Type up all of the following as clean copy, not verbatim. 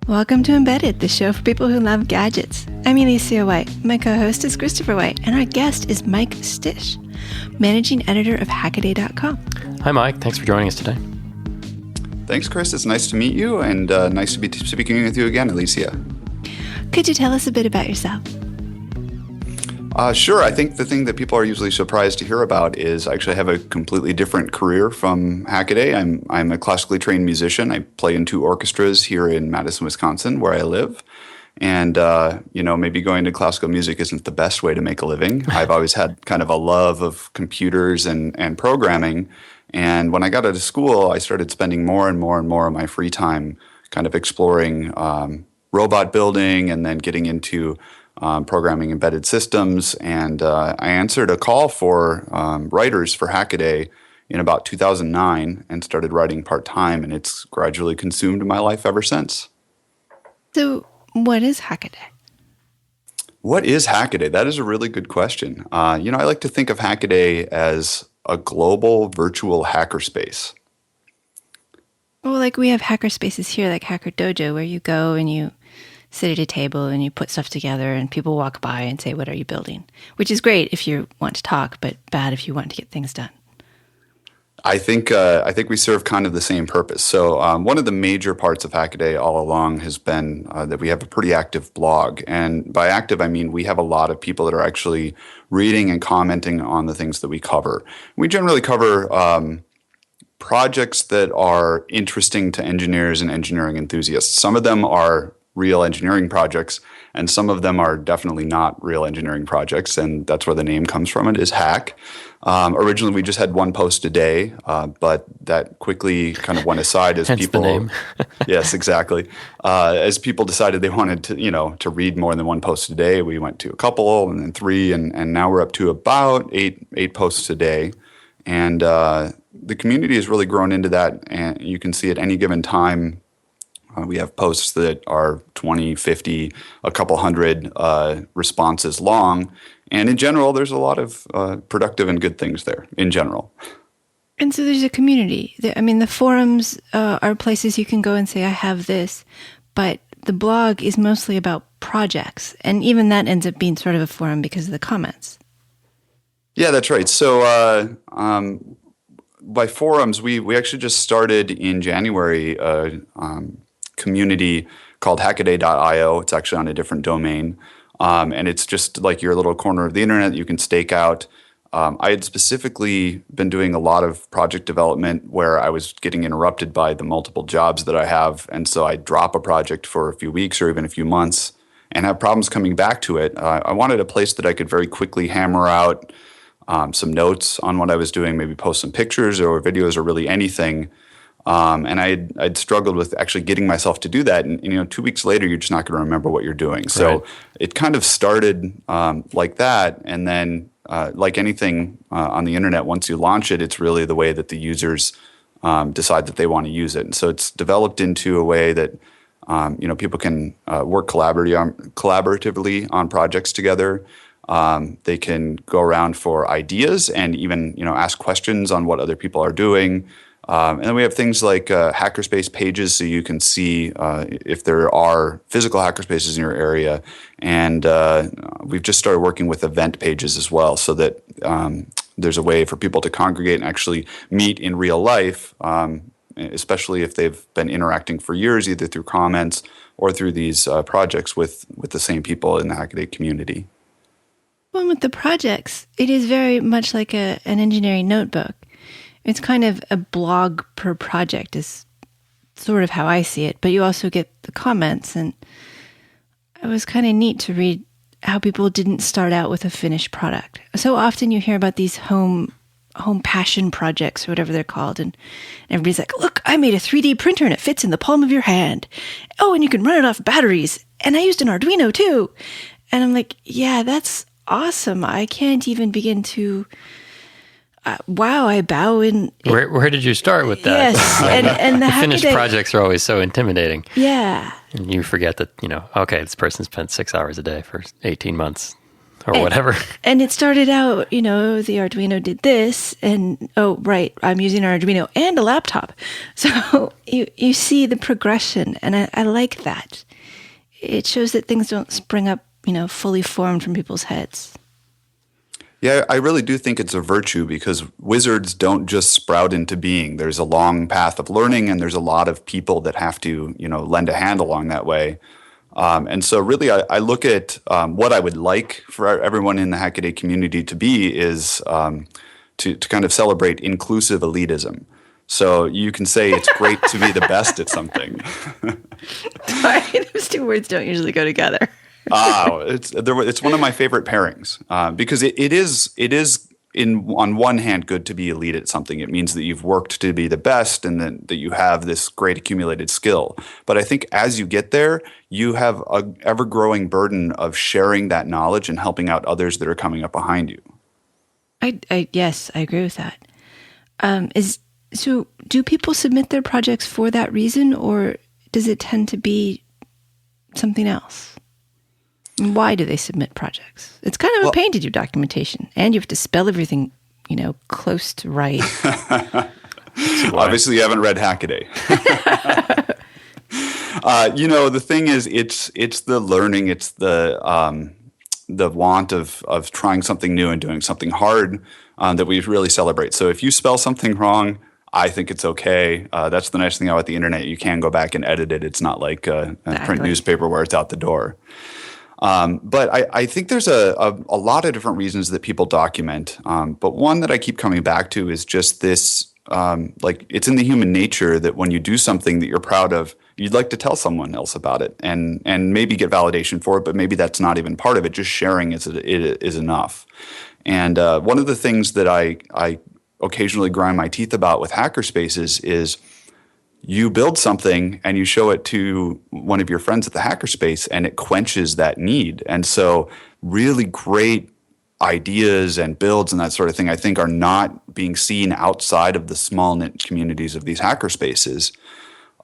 Welcome to Embedded, the show for people who love gadgets. I'm Elecia White. My co-host is Christopher White, and our guest is Mike Szczys, managing editor of Hackaday.com. Hi, Mike. Thanks for joining us today. Thanks, Chris. It's nice to meet you, and nice to be speaking with you again, Elecia. Could you tell us a bit about yourself? Sure. I think the thing that people are usually surprised to hear about is I actually have a completely different career from Hackaday. I'm a classically trained musician. I play in 2 orchestras here in Madison, Wisconsin, where I live. And, maybe going to classical music isn't the best way to make a living. I've always had kind of a love of computers and programming. And when I got out of school, I started spending more and more and more of my free time kind of exploring robot building and then getting into programming embedded systems. And I answered a call for writers for Hackaday in about 2009 and started writing part-time, and it's gradually consumed my life ever since. So what is Hackaday? What is Hackaday? That is a really good question. I like to think of Hackaday as a global virtual hackerspace. Well, like we have hacker spaces here, like Hacker Dojo, where you go and you sit at a table and you put stuff together and people walk by and say, what are you building? Which is great if you want to talk, but bad if you want to get things done. I think we serve kind of the same purpose. So one of the major parts of Hackaday all along has been that we have a pretty active blog. And by active, I mean we have a lot of people that are actually reading and commenting on the things that we cover. We generally cover projects that are interesting to engineers and engineering enthusiasts. Some of them are real engineering projects, and some of them are definitely not real engineering projects, and that's where the name comes from. It is Hack. Originally, we just had 1 post a day, but that quickly kind of went aside as Hence people. The name. Yes, exactly. As people decided they wanted to read more than 1 post a day, we went to a couple, and then 3, and now we're up to about 8 posts a day, and the community has really grown into that, and you can see at any given time. We have posts that are 20, 50, a couple hundred responses long. And in general, there's a lot of productive and good things there in general. And so there's a community. The forums are places you can go and say, I have this. But the blog is mostly about projects. And even that ends up being sort of a forum because of the comments. Yeah, that's right. So by forums, we actually just started in January community called Hackaday.io. It's actually on a different domain. And it's just like your little corner of the internet you can stake out. I had specifically been doing a lot of project development where I was getting interrupted by the multiple jobs that I have. And so I'd drop a project for a few weeks or even a few months and have problems coming back to it. I wanted a place that I could very quickly hammer out some notes on what I was doing, maybe post some pictures or videos or really anything. And I'd struggled with actually getting myself to do that. And 2 weeks later, you're just not going to remember what you're doing. So Right. It kind of started like that. And then like anything on the internet, once you launch it, it's really the way that the users decide that they want to use it. And so it's developed into a way that people can work collaboratively on projects together. They can go around for ideas and even ask questions on what other people are doing. And then we have things like hackerspace pages, so you can see if there are physical hackerspaces in your area. And we've just started working with event pages as well, so that there's a way for people to congregate and actually meet in real life, especially if they've been interacting for years, either through comments or through these projects with the same people in the Hackaday community. Well, with the projects, it is very much like an engineering notebook. It's kind of a blog per project is sort of how I see it, but you also get the comments, and it was kind of neat to read how people didn't start out with a finished product. So often you hear about these home passion projects or whatever they're called, and everybody's like, look, I made a 3D printer and it fits in the palm of your hand. Oh, and you can run it off batteries, and I used an Arduino too. And I'm like, yeah, that's awesome. I can't even begin to... wow, I bow in... Where did you start with that? Yes, and the finished Hackaday projects are always so intimidating. Yeah. And you forget that, okay, this person spent 6 hours a day for 18 months. or whatever. And it started out, the Arduino did this, and oh, right, I'm using an Arduino and a laptop. So you see the progression, and I like that. It shows that things don't spring up, fully formed from people's heads. Yeah, I really do think it's a virtue because wizards don't just sprout into being. There's a long path of learning, and there's a lot of people that have to, lend a hand along that way. And so really, I look at what I would like for everyone in the Hackaday community to be is to kind of celebrate inclusive elitism. So you can say it's great to be the best at something. Sorry, those two words don't usually go together. It's one of my favorite pairings because it is on one hand good to be elite at something. It means that you've worked to be the best and that you have this great accumulated skill. But I think as you get there, you have an ever-growing burden of sharing that knowledge and helping out others that are coming up behind you. Yes, I agree with that. So do people submit their projects for that reason, or does it tend to be something else? Why do they submit projects? It's kind of a pain to do documentation, and you have to spell everything, close to right. Obviously, you haven't read Hackaday. The thing is, it's the learning, it's the want of trying something new and doing something hard that we really celebrate. So if you spell something wrong, I think it's okay. That's the nice thing about the internet. You can go back and edit it. It's not like a print newspaper where it's out the door. But I think there's a lot of different reasons that people document. But one that I keep coming back to is just this, it's in the human nature that when you do something that you're proud of, you'd like to tell someone else about it and maybe get validation for it, but maybe that's not even part of it. Just sharing is enough. And one of the things that I occasionally grind my teeth about with hackerspaces is you build something and you show it to one of your friends at the hackerspace and it quenches that need. And so really great ideas and builds and that sort of thing, I think, are not being seen outside of the small knit communities of these hackerspaces.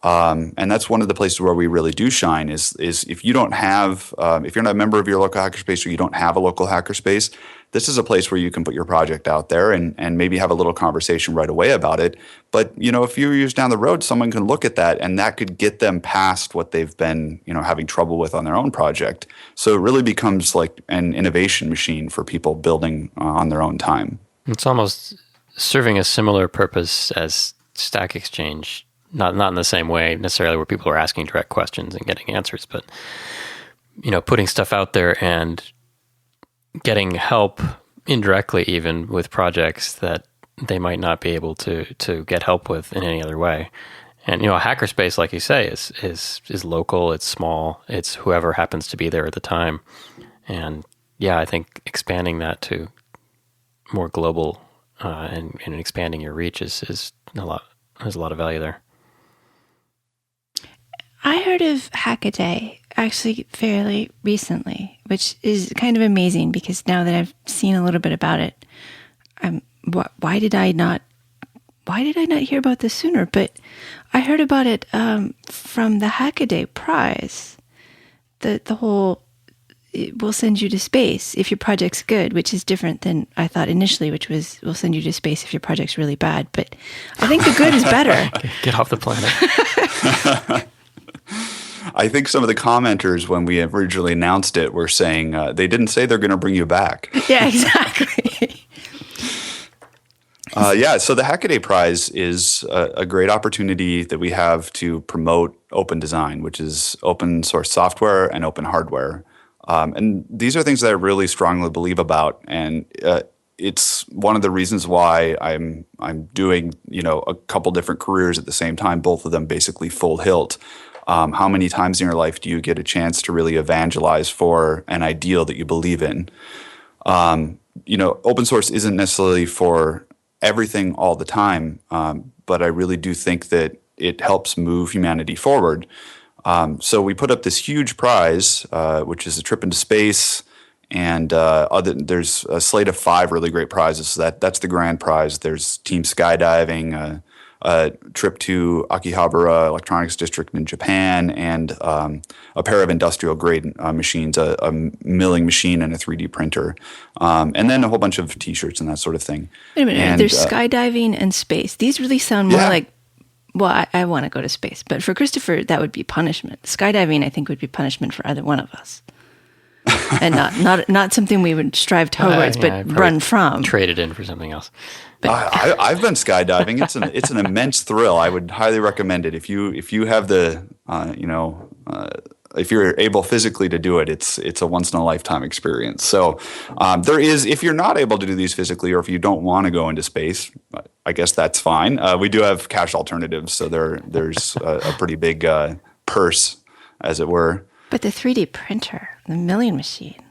And that's one of the places where we really do shine is if you don't have, if you're not a member of your local hackerspace or you don't have a local hackerspace, this is a place where you can put your project out there and maybe have a little conversation right away about it. But, a few years down the road, someone can look at that and that could get them past what they've been, having trouble with on their own project. So it really becomes like an innovation machine for people building on their own time. It's almost serving a similar purpose as Stack Exchange. Not in the same way necessarily where people are asking direct questions and getting answers, but putting stuff out there and getting help indirectly even with projects that they might not be able to get help with in any other way. And a hackerspace, like you say, is local, it's small, it's whoever happens to be there at the time. And yeah, I think expanding that to more global and expanding your reach is a lot. There's a lot of value there. I heard of Hackaday actually fairly recently, which is kind of amazing because now that I've seen a little bit about it, why did I not hear about this sooner? But I heard about it from the Hackaday Prize. The whole we'll send you to space if your project's good, which is different than I thought initially, which was we'll send you to space if your project's really bad. But I think the good is better. Get off the planet. I think some of the commenters, when we originally announced it, were saying they didn't say they're going to bring you back. Yeah, exactly. So the Hackaday Prize is a great opportunity that we have to promote open design, which is open source software and open hardware. And these are things that I really strongly believe about. And it's one of the reasons why I'm doing a couple different careers at the same time, both of them basically full hilt. How many times in your life do you get a chance to really evangelize for an ideal that you believe in? Open source isn't necessarily for everything all the time, but I really do think that it helps move humanity forward. So we put up this huge prize, which is a trip into space, and there's a slate of 5 really great prizes. So that's the grand prize. There's team skydiving, a trip to Akihabara Electronics District in Japan, and a pair of industrial grade machines, a milling machine and a 3D printer, and then a whole bunch of T-shirts and that sort of thing. Wait a minute, And, there's skydiving and space. These really sound more like, well, I want to go to space, but for Christopher, that would be punishment. Skydiving, I think, would be punishment for either one of us. And not something we would strive towards, but run from. Trade it in for something else. But I've been skydiving. It's an immense thrill. I would highly recommend it if you have the if you're able physically to do it. It's a once in a lifetime experience. So there is, if you're not able to do these physically, or if you don't want to go into space, I guess that's fine. We do have cash alternatives, so there's a pretty big purse, as it were. But the 3D printer, the milling machine,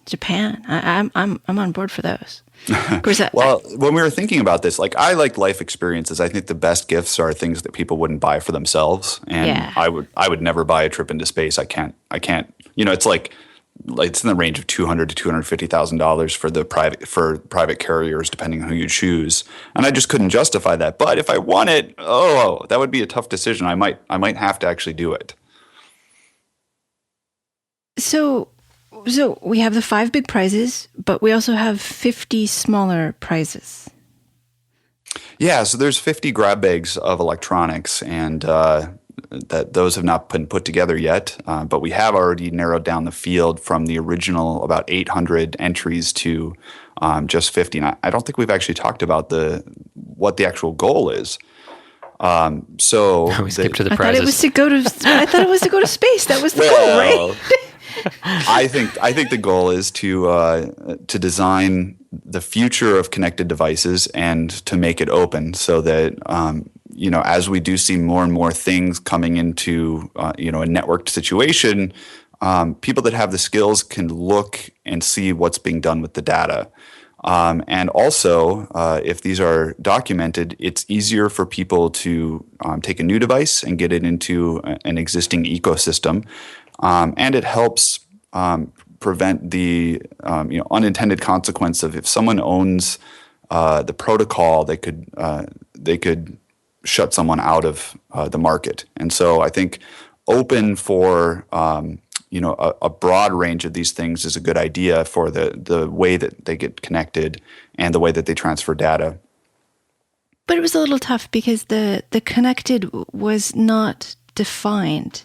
Japan, I'm on board for those. Of course, well, when we were thinking about this, like, I like life experiences. I think the best gifts are things that people wouldn't buy for themselves. And I would never buy a trip into space. I can't. It's like it's in the range of $200,000 to $250,000 for private carriers, depending on who you choose. And I just couldn't justify that. But if I won it, that would be a tough decision. I might have to actually do it. So we have the 5 big prizes, but we also have 50 smaller prizes. Yeah, so there's 50 grab bags of electronics, and that those have not been put together yet. But we have already narrowed down the field from the original about 800 entries to just 50. And I don't think we've actually talked about what the actual goal is. So we skipped to the I prizes. I thought it was to go to space. That was the goal, right? I think the goal is to design the future of connected devices and to make it open, so that as we do see more and more things coming into a networked situation, people that have the skills can look and see what's being done with the data. And also, if these are documented, it's easier for people to take a new device and get it into an existing ecosystem. And it helps prevent the unintended consequence of, if someone owns the protocol, they could shut someone out of the market. And so I think open for a broad range of these things is a good idea for the way that they get connected and the way that they transfer data. But it was a little tough because the connected was not defined.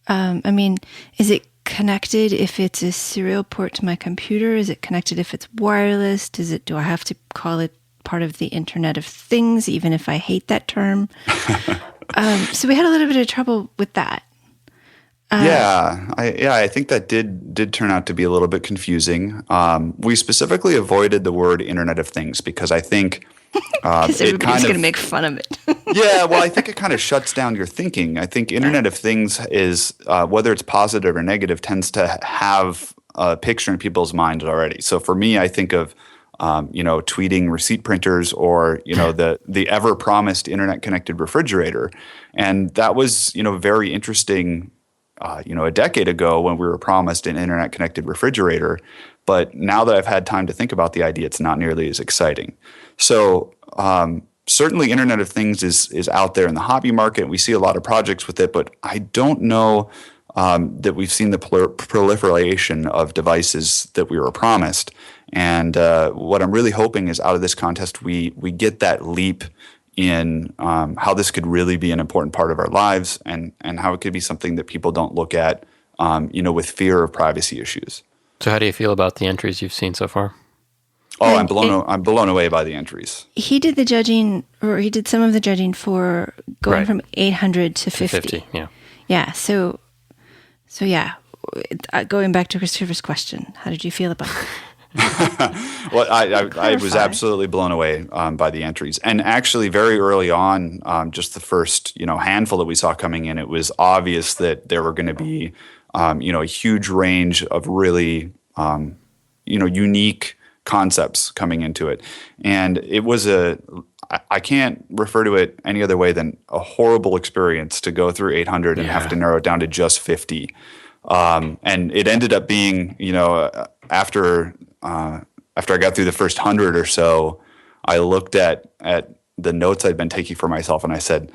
Is it connected if it's a serial port to my computer? Is it connected if it's wireless? Do I have to call it part of the Internet of Things, even if I hate that term? So we had a little bit of trouble with that. I think that did turn out to be a little bit confusing. We specifically avoided the word Internet of Things because I think because everybody's going to make fun of it. Yeah, well, I think it kind of shuts down your thinking. I think Internet of Things is, whether it's positive or negative, tends to have a picture in people's minds already. So for me, I think of tweeting receipt printers, or the ever promised internet connected refrigerator, and that was very interesting. A decade ago when we were promised an internet connected refrigerator, but now that I've had time to think about the idea, it's not nearly as exciting. So certainly Internet of Things is out there in the hobby market. We see a lot of projects with it, but I don't know that we've seen the proliferation of devices that we were promised. And what I'm really hoping is, out of this contest, we get that leap in how this could really be an important part of our lives, and how it could be something that people don't look at, with fear of privacy issues. So how do you feel about the entries you've seen so far? Oh, I'm blown away by the entries. He did the judging, or he did some of the judging for going from 800 to 50. Yeah. Yeah. So yeah, going back to Christopher's question, how did you feel about it? Well, I was absolutely blown away by the entries. And actually, very early on, just the first handful that we saw coming in, it was obvious that there were going to be a huge range of really unique concepts coming into it. And it was I can't refer to it any other way than a horrible experience to go through 800 and have to narrow it down to just 50. And it ended up being, after I got through the first 100 or so, I looked at the notes I'd been taking for myself, and I said,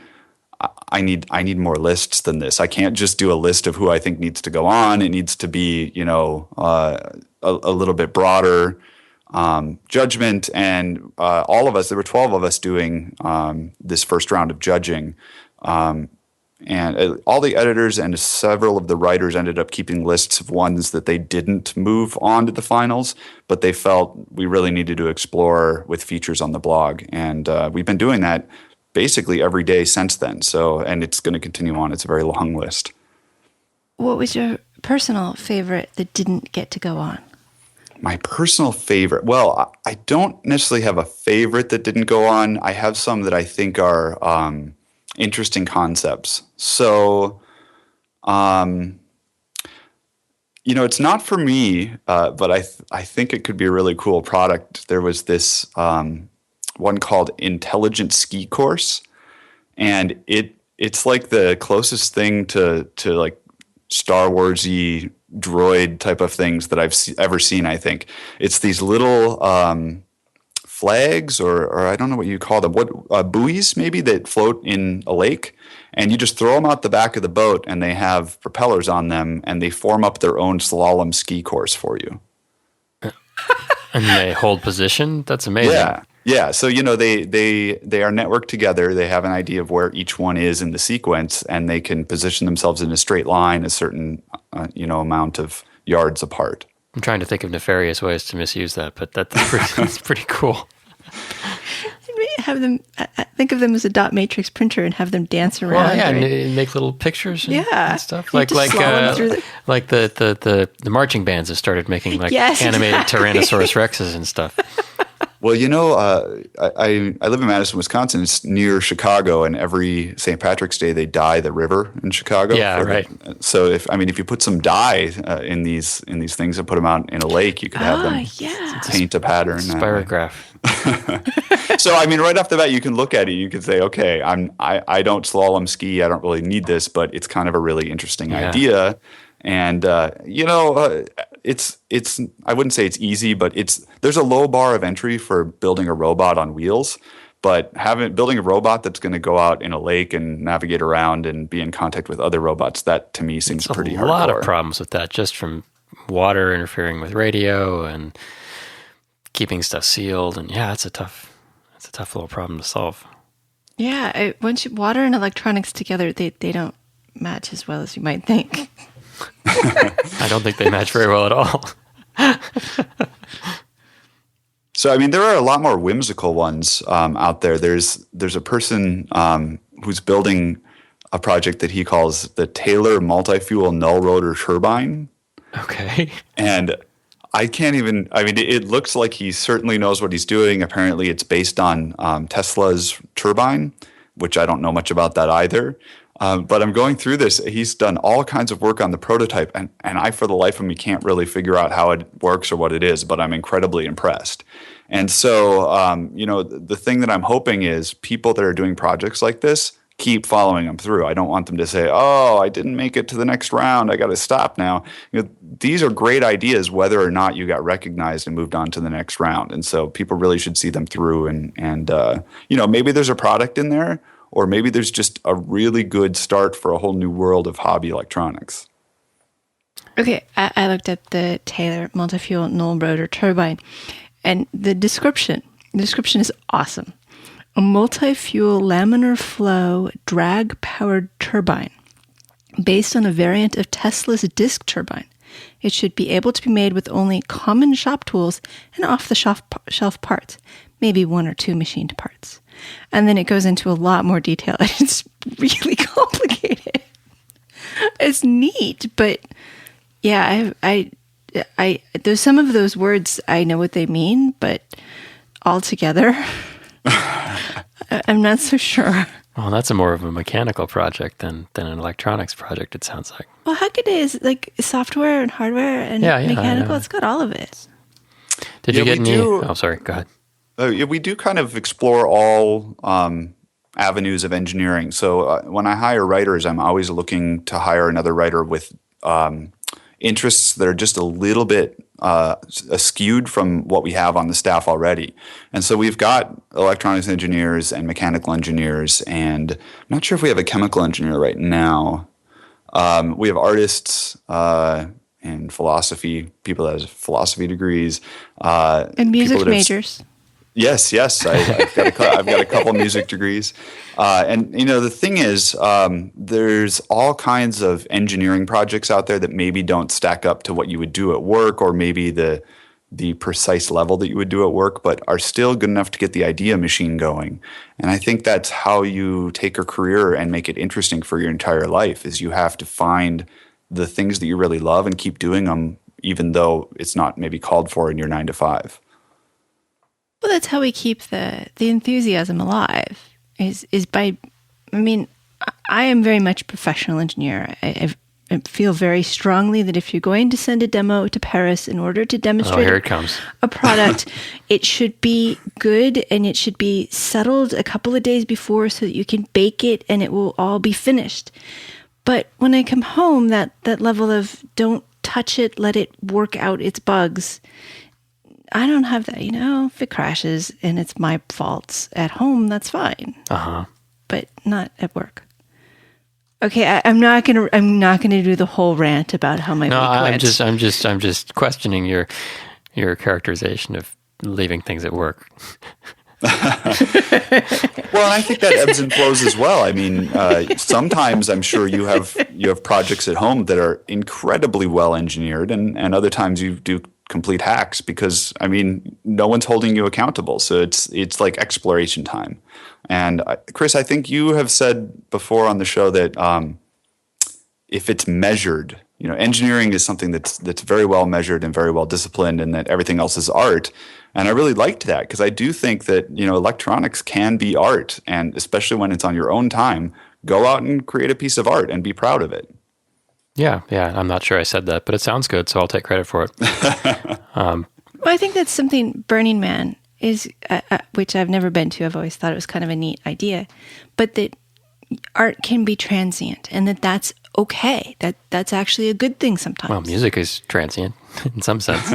I need more lists than this. I can't just do a list of who I think needs to go on. It needs to be, a little bit broader judgment. And all of us, there were 12 of us doing this first round of judging. And all the editors and several of the writers ended up keeping lists of ones that they didn't move on to the finals, but they felt we really needed to explore with features on the blog. And we've been doing that basically every day since then. So, and it's going to continue on. It's a very long list. What was your personal favorite that didn't get to go on? My personal favorite? Well, I don't necessarily have a favorite that didn't go on. I have some that I think are interesting concepts. So, it's not for me, but I think it could be a really cool product. There was this one called Intelligent Ski Course, and it's like the closest thing to like Star Wars-y droid type of things that I've ever seen. I think it's these little flags, or I don't know what you call them, buoys maybe, that float in a lake, and you just throw them out the back of the boat, and they have propellers on them, and they form up their own slalom ski course for you. And they hold position? That's amazing. Yeah. So, they are networked together. They have an idea of where each one is in the sequence, and they can position themselves in a straight line a certain, amount of yards apart. I'm trying to think of nefarious ways to misuse that, but that's pretty cool. Have them think of them as a dot matrix printer and have them dance around. Well, yeah, and make little pictures and stuff. Like the marching bands have started making animated Tyrannosaurus Rexes and stuff. Well, I live in Madison, Wisconsin. It's near Chicago, and every St. Patrick's Day they dye the river in Chicago. Yeah, right. So if you put some dye in these things and put them out in a lake, you could have them paint a pattern. Spirograph. So right off the bat, you can look at it. You can say, okay, I don't slalom ski. I don't really need this, but it's kind of a really interesting idea. And it's I wouldn't say it's easy, but there's a low bar of entry for building a robot on wheels. But building a robot that's going to go out in a lake and navigate around and be in contact with other robots, that to me seems pretty hardcore. A lot of problems with that, just from water interfering with radio and keeping stuff sealed. And it's a tough little problem to solve. Yeah, once water and electronics together, they don't match as well as you might think. I don't think they match very well at all. So, there are a lot more whimsical ones out there. There's a person who's building a project that he calls the Taylor Multifuel Null-rotor Turbine. Okay. And I can't even, it looks like he certainly knows what he's doing. Apparently it's based on Tesla's turbine, which I don't know much about that either. But I'm going through this. He's done all kinds of work on the prototype, and I, for the life of me, can't really figure out how it works or what it is, but I'm incredibly impressed. And so, the thing that I'm hoping is people that are doing projects like this keep following them through. I don't want them to say, oh, I didn't make it to the next round. I got to stop now. These are great ideas, whether or not you got recognized and moved on to the next round. And so people really should see them through, and maybe there's a product in there, or maybe there's just a really good start for a whole new world of hobby electronics. Okay, I looked at the Taylor Multifuel Null-rotor Turbine, and the description is awesome. A multi-fuel laminar flow drag-powered turbine based on a variant of Tesla's disk turbine. It should be able to be made with only common shop tools and off-the-shelf parts, maybe one or two machined parts. And then it goes into a lot more detail. It's really complicated. It's neat, but yeah, I there's some of those words I know what they mean, but altogether, I'm not so sure. Well, that's more of a mechanical project than an electronics project, it sounds like. Well, Hackaday is like software and hardware and mechanical. It's got all of it. Did you get any? Oh, sorry. Go ahead. We do kind of explore all avenues of engineering. So when I hire writers, I'm always looking to hire another writer with interests that are just a little bit skewed from what we have on the staff already. And so we've got electronics engineers and mechanical engineers, and I'm not sure if we have a chemical engineer right now. We have artists and philosophy, people that have philosophy degrees. And music majors. Yes. I've got a couple music degrees. And, the thing is, there's all kinds of engineering projects out there that maybe don't stack up to what you would do at work, or maybe the precise level that you would do at work, but are still good enough to get the idea machine going. And I think that's how you take a career and make it interesting for your entire life, is you have to find the things that you really love and keep doing them, even though it's not maybe called for in your 9 to 5. Well, that's how we keep the enthusiasm alive, is by, I am very much a professional engineer. I feel very strongly that if you're going to send a demo to Paris in order to demonstrate here it comes. a product, it should be good and it should be settled a couple of days before so that you can bake it and it will all be finished. But when I come home, that level of don't touch it, let it work out its bugs, I don't have that. If it crashes and it's my faults at home, that's fine. But not at work. Okay, I'm not gonna do the whole rant about how my week went. I'm just questioning your characterization of leaving things at work. Well, and I think that ebbs and flows as well. Sometimes I'm sure you have projects at home that are incredibly well engineered, and other times you do complete hacks because no one's holding you accountable. So it's like exploration time. And Chris, I think you have said before on the show that if it's measured, engineering is something that's very well measured and very well disciplined, and that everything else is art. And I really liked that, because I do think that electronics can be art, and especially when it's on your own time, go out and create a piece of art and be proud of it. Yeah. I'm not sure I said that, but it sounds good, so I'll take credit for it. Well, I think that's something Burning Man is, which I've never been to. I've always thought it was kind of a neat idea, but that art can be transient, and that's okay. That's actually a good thing sometimes. Well, music is transient in some sense.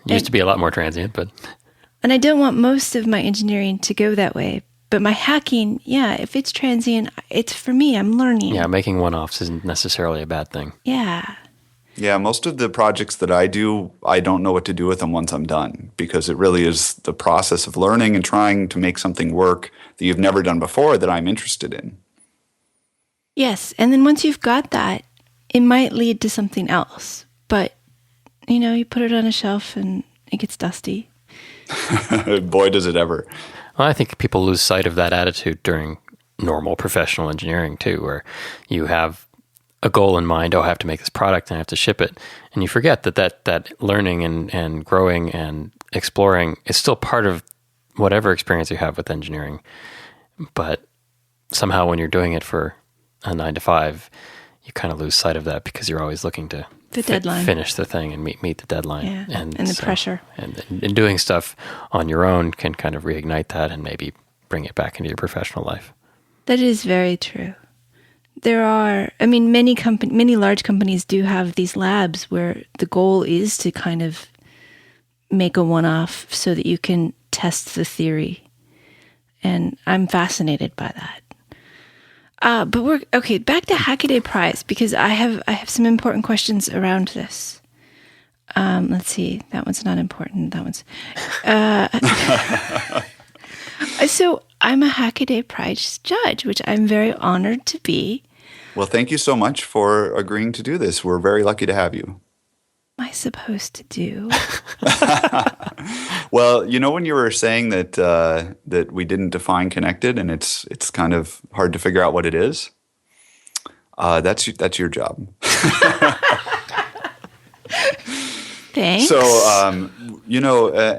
It used to be a lot more transient, but... And I don't want most of my engineering to go that way. But my hacking, if it's transient, it's for me. I'm learning. Yeah, making one-offs isn't necessarily a bad thing. Yeah. Yeah, most of the projects that I do, I don't know what to do with them once I'm done, because it really is the process of learning and trying to make something work that you've never done before that I'm interested in. Yes, and then once you've got that, it might lead to something else. But, you put it on a shelf and it gets dusty. Boy, does it ever. Well, I think people lose sight of that attitude during normal professional engineering too, where you have a goal in mind. I have to make this product and I have to ship it. And you forget that learning and growing and exploring is still part of whatever experience you have with engineering. But somehow when you're doing it for a 9 to 5, you kind of lose sight of that, because you're always looking to finish the thing and meet the deadline. Yeah, and the pressure. And doing stuff on your own can kind of reignite that and maybe bring it back into your professional life. That is very true. There are, many large companies do have these labs where the goal is to kind of make a one-off so that you can test the theory. And I'm fascinated by that. But we're okay. Back to Hackaday Prize, because I have some important questions around this. Let's see. That one's not important. That one's. So I'm a Hackaday Prize judge, which I'm very honored to be. Well, thank you so much for agreeing to do this. We're very lucky to have you. What am I supposed to do? Well, when you were saying that we didn't define connected, and it's kind of hard to figure out what it is, that's your job. Thanks. So,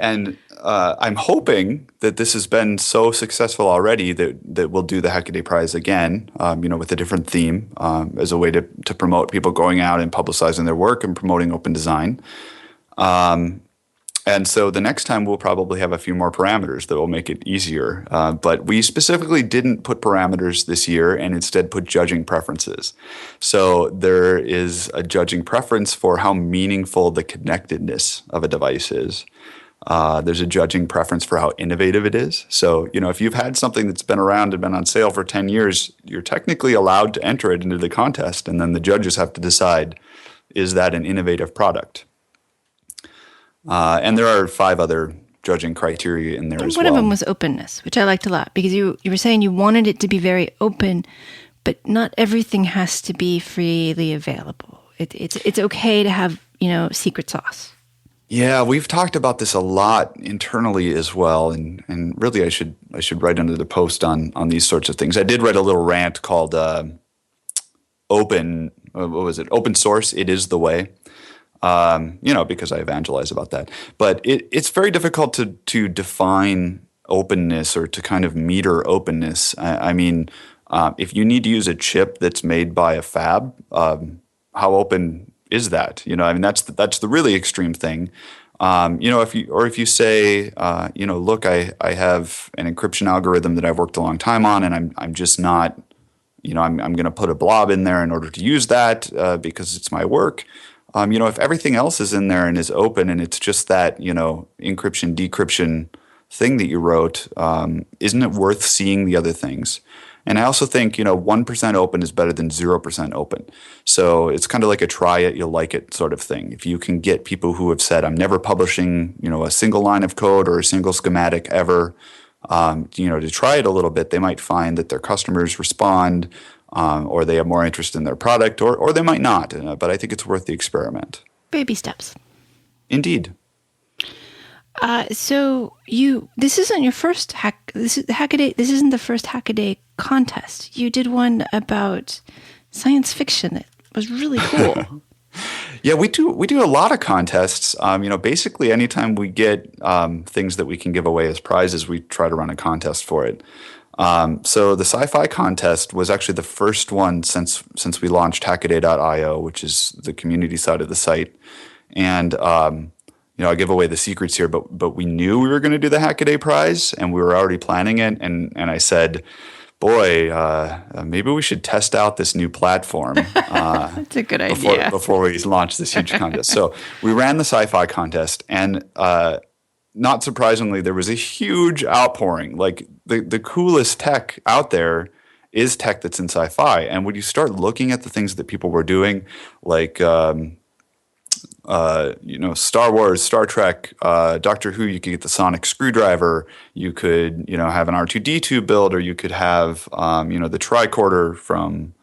and I'm hoping that this has been so successful already that we'll do the Hackaday Prize again, with a different theme, as a way to promote people going out and publicizing their work and promoting open design. And so the next time we'll probably have a few more parameters that will make it easier. But we specifically didn't put parameters this year and instead put judging preferences. So there is a judging preference for how meaningful the connectedness of a device is. There's a judging preference for how innovative it is. So, if you've had something that's been around and been on sale for 10 years, you're technically allowed to enter it into the contest. And then the judges have to decide, is that an innovative product? And there are 5 other judging criteria in there as well. One of them was openness, which I liked a lot, because you were saying you wanted it to be very open, but not everything has to be freely available. It's okay to have, secret sauce. Yeah, we've talked about this a lot internally as well, and really I should write under the post on these sorts of things. I did write a little rant called Open source, it is the way. Because I evangelize about that. But it's very difficult to define openness or to kind of meter openness. I mean, if you need to use a chip that's made by a fab, how open is that? That's the really extreme thing. If you say, look, I have an encryption algorithm that I've worked a long time on, and I'm just not, I'm going to put a blob in there in order to use that because it's my work. If everything else is in there and is open and it's just that, encryption, decryption thing that you wrote, isn't it worth seeing the other things? And I also think, 1% open is better than 0% open. So it's kind of like a try it, you'll like it sort of thing. If you can get people who have said, I'm never publishing, a single line of code or a single schematic ever, to try it a little bit, they might find that their customers respond, or they have more interest in their product, or they might not. But I think it's worth the experiment. Baby steps. Indeed. This isn't your first Hackaday. This isn't the first Hackaday contest. You did one about science fiction that was really cool. Yeah, we do a lot of contests. Basically anytime we get things that we can give away as prizes, we try to run a contest for it. So the sci-fi contest was actually the first one since we launched Hackaday.io, which is the community side of the site. And I'll give away the secrets here, but we knew we were going to do the Hackaday Prize, and we were already planning it. And I said, boy, maybe we should test out this new platform. That's a good idea. Before we launch this huge contest. So we ran the sci-fi contest, and not surprisingly, there was a huge outpouring. Like the coolest tech out there is tech that's in sci-fi. And when you start looking at the things that people were doing, like Star Wars, Star Trek, Doctor Who, you could get the sonic screwdriver. You could, have an R2-D2 build, or you could have, the tricorder from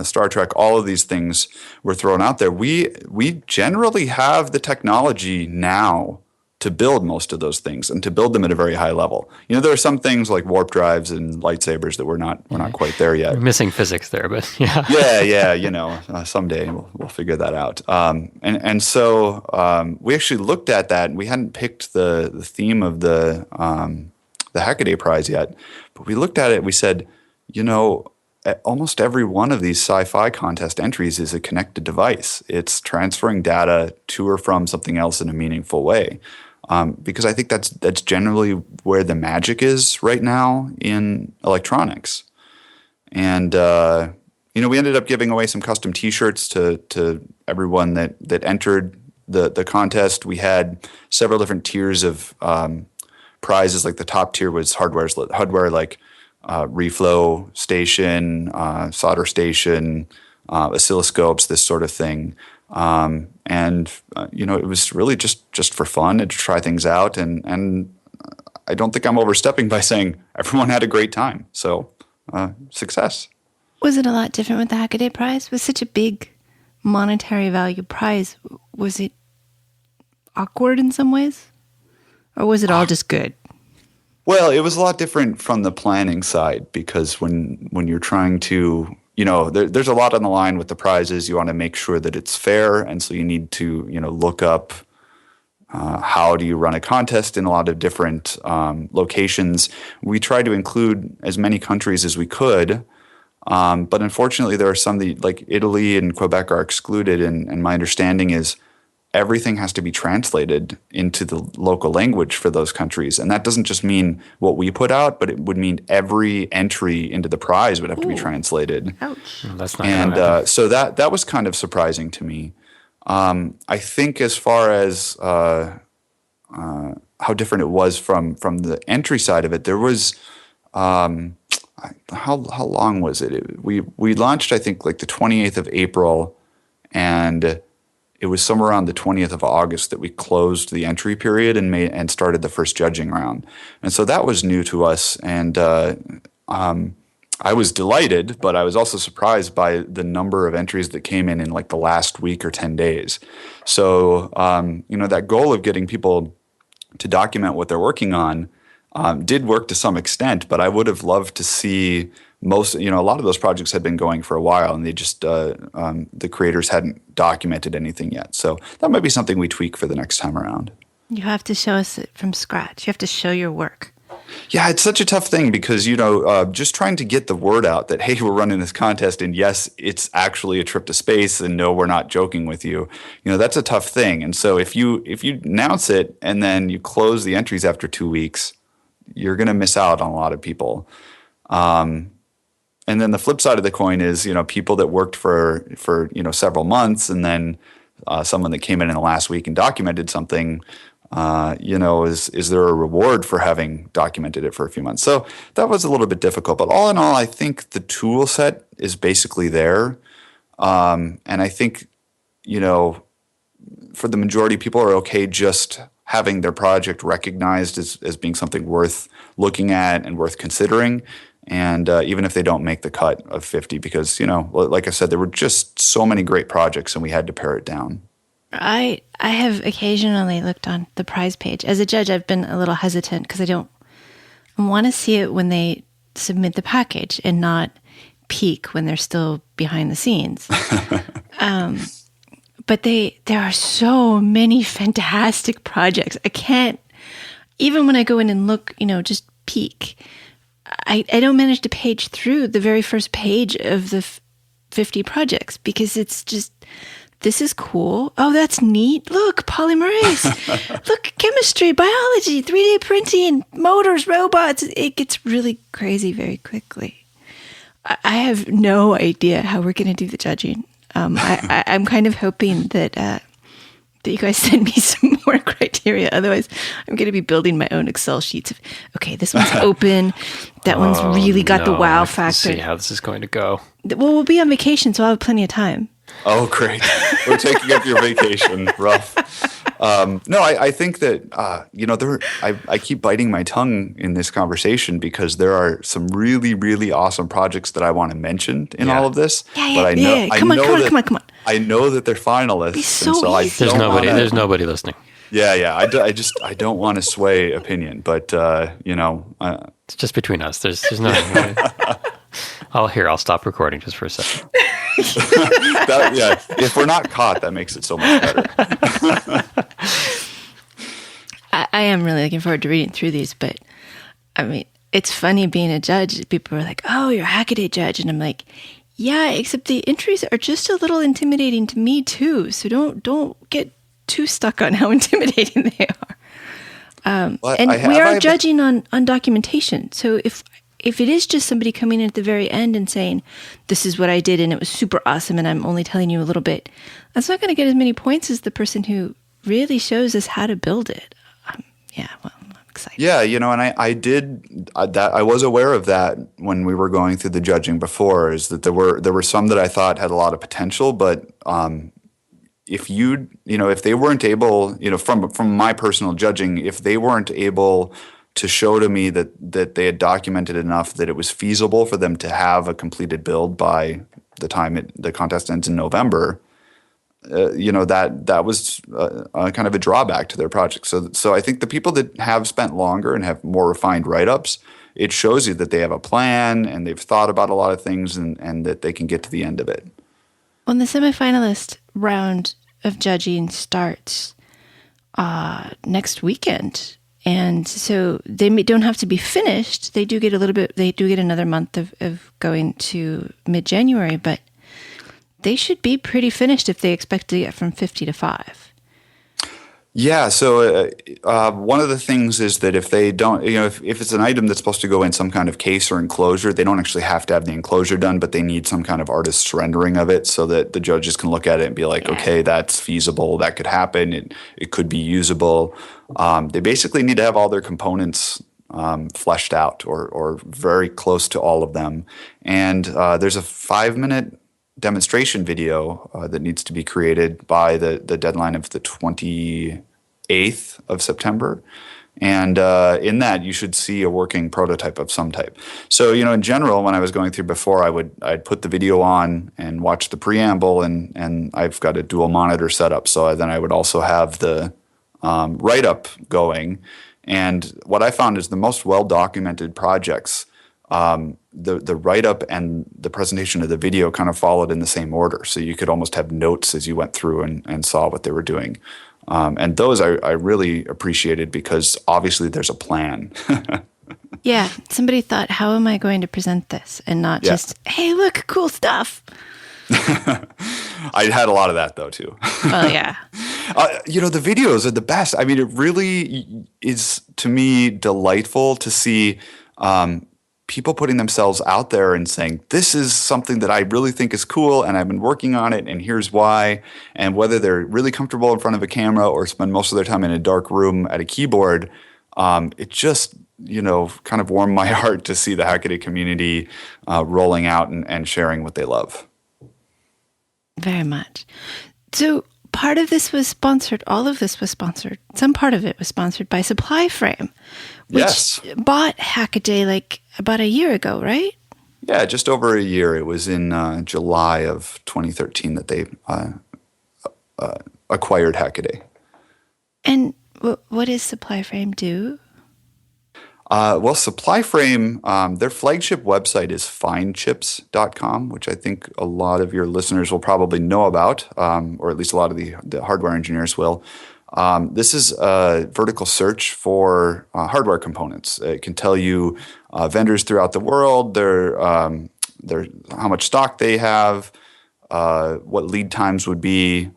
Star Trek. All of these things were thrown out there. We generally have the technology now to build most of those things and to build them at a very high level. There are some things like warp drives and lightsabers that we're not quite there yet. We're missing physics there, but yeah. Yeah. Someday we'll figure that out. And so we actually looked at that, and we hadn't picked the theme of the Hackaday Prize yet, but we looked at it. We said, almost every one of these sci-fi contest entries is a connected device. It's transferring data to or from something else in a meaningful way. Because I think that's generally where the magic is right now in electronics. And we ended up giving away some custom T-shirts to everyone that entered the contest. We had several different tiers of prizes. Like the top tier was hardware like reflow station, solder station, oscilloscopes, this sort of thing. It was really just for fun and to try things out. And I don't think I'm overstepping by saying everyone had a great time. So success. Was it a lot different with the Hackaday Prize? Was such a big monetary value prize? Was it awkward in some ways? Or was it all just good? Well, it was a lot different from the planning side, because when you're trying to, there's a lot on the line with the prizes. You want to make sure that it's fair, and so you need to, look up how do you run a contest in a lot of different locations. We tried to include as many countries as we could, but unfortunately there are some that, like Italy and Quebec, are excluded, and my understanding is everything has to be translated into the local language for those countries. And that doesn't just mean what we put out, but it would mean every entry into the prize would have to be translated. Ouch. That's not And so that was kind of surprising to me. I think as far as how different it was from the entry side of it, there was how long was it? We launched, I think, like the 28th of April, and it was somewhere around the 20th of August that we closed the entry period and started the first judging round. And so that was new to us, and I was delighted, but I was also surprised by the number of entries that came in like the last week or 10 days. So, that goal of getting people to document what they're working on did work to some extent, but I would have loved to see a lot of those projects had been going for a while, and they just, the creators hadn't documented anything yet. So that might be something we tweak for the next time around. You have to show us it from scratch. You have to show your work. Yeah, it's such a tough thing because, just trying to get the word out that, hey, we're running this contest and yes, it's actually a trip to space and no, we're not joking with you. That's a tough thing. And so if you announce it and then you close the entries after 2 weeks, you're going to miss out on a lot of people. And then the flip side of the coin is, people that worked for several months and then someone that came in the last week and documented something, is there a reward for having documented it for a few months? So that was a little bit difficult. But all in all, I think the tool set is basically there. And I think, for the majority, people are okay just having their project recognized as being something worth looking at and worth considering. And even if they don't make the cut of 50, because, like I said, there were just so many great projects and we had to pare it down. I have occasionally looked on the prize page. As a judge, I've been a little hesitant because I want to see it when they submit the package and not peek when they're still behind the scenes. But there are so many fantastic projects. I can't, even when I go in and look, just peek, I don't manage to page through the very first page of the 50 projects because it's just, this is cool. Oh, that's neat. Look, polymerase. Look, chemistry, biology, 3D printing, motors, robots. It gets really crazy very quickly. I have no idea how we're going to do the judging. I'm kind of hoping that you guys send me some more criteria. Otherwise, I'm going to be building my own Excel sheets of, okay, this one's open. That one's really got the wow factor. See how this is going to go. Well, we'll be on vacation, so I'll have plenty of time. Oh, great. We're taking up your vacation. Rough. No, I think that, I keep biting my tongue in this conversation because there are some really, really awesome projects that I want to mention in all of this. Yeah. Come on. I know that they're finalists. Be so easy. There's nobody listening. Yeah. I don't want to sway opinion, but, it's just between us. There's no... I'll stop recording just for a second. If we're not caught, that makes it so much better. I am really looking forward to reading through these, but I mean, it's funny being a judge. People are like, "Oh, you're a Hackaday judge," and I'm like, "Yeah, except the entries are just a little intimidating to me too. So don't get too stuck on how intimidating they are." We are judging on documentation. So if it is just somebody coming in at the very end and saying, this is what I did and it was super awesome and I'm only telling you a little bit, that's not going to get as many points as the person who really shows us how to build it. I'm excited. Yeah, and I did that. I was aware of that when we were going through the judging before, is that there were some that I thought had a lot of potential, but if they weren't able, from my personal judging, if they weren't able to show to me that they had documented enough that it was feasible for them to have a completed build by the time the contest ends in November, that was kind of a drawback to their project. So I think the people that have spent longer and have more refined write-ups, it shows you that they have a plan and they've thought about a lot of things and that they can get to the end of it. Well, the semifinalist round of judging starts next weekend. And so they don't have to be finished. They do get another month of going to mid-January, but they should be pretty finished if they expect to get from 50 to 5. Yeah. So one of the things is that if they don't, if it's an item that's supposed to go in some kind of case or enclosure, they don't actually have to have the enclosure done, but they need some kind of artist's rendering of it so that the judges can look at it and be like, Yeah. okay, that's feasible. That could happen. It could be usable. They basically need to have all their components fleshed out or very close to all of them. And there's a 5-minute demonstration video that needs to be created by the deadline of the 28th of September. And in that, you should see a working prototype of some type. So, in general, when I was going through before, I'd put the video on and watch the preamble, and I've got a dual monitor setup. So then I would also have the write-up going. And what I found is the most well-documented projects, the write-up and the presentation of the video kind of followed in the same order. So you could almost have notes as you went through and saw what they were doing. And those I really appreciated because obviously there's a plan. Yeah. Somebody thought, how am I going to present this? And not just, hey, look, cool stuff. I had a lot of that though too. Well, yeah. The videos are the best. I mean, it really is to me delightful to see people putting themselves out there and saying, this is something that I really think is cool and I've been working on it and here's why. And whether they're really comfortable in front of a camera or spend most of their time in a dark room at a keyboard, it just, kind of warmed my heart to see the Hackaday community rolling out and sharing what they love. Very much. So part of this was sponsored. All of this was sponsored. Some part of it was sponsored by Supply Frame, which bought Hackaday like about a year ago, right? Yeah, just over a year. It was in July of 2013 that they acquired Hackaday. And what does Supply Frame do? Well, Supply Frame, their flagship website is FindChips.com, which I think a lot of your listeners will probably know about, or at least a lot of the hardware engineers will. This is a vertical search for hardware components. It can tell you vendors throughout the world, their how much stock they have, what lead times would be,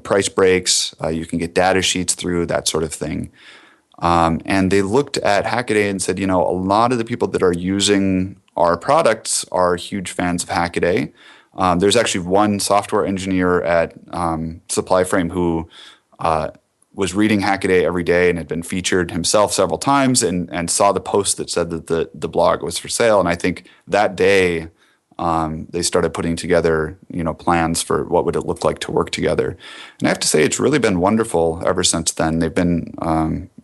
price breaks. You can get data sheets through, that sort of thing. And they looked at Hackaday and said, a lot of the people that are using our products are huge fans of Hackaday. There's actually one software engineer at Supply Frame who was reading Hackaday every day and had been featured himself several times and saw the post that said that the blog was for sale. And I think that day they started putting together, plans for what would it look like to work together. And I have to say, it's really been wonderful ever since then. They've been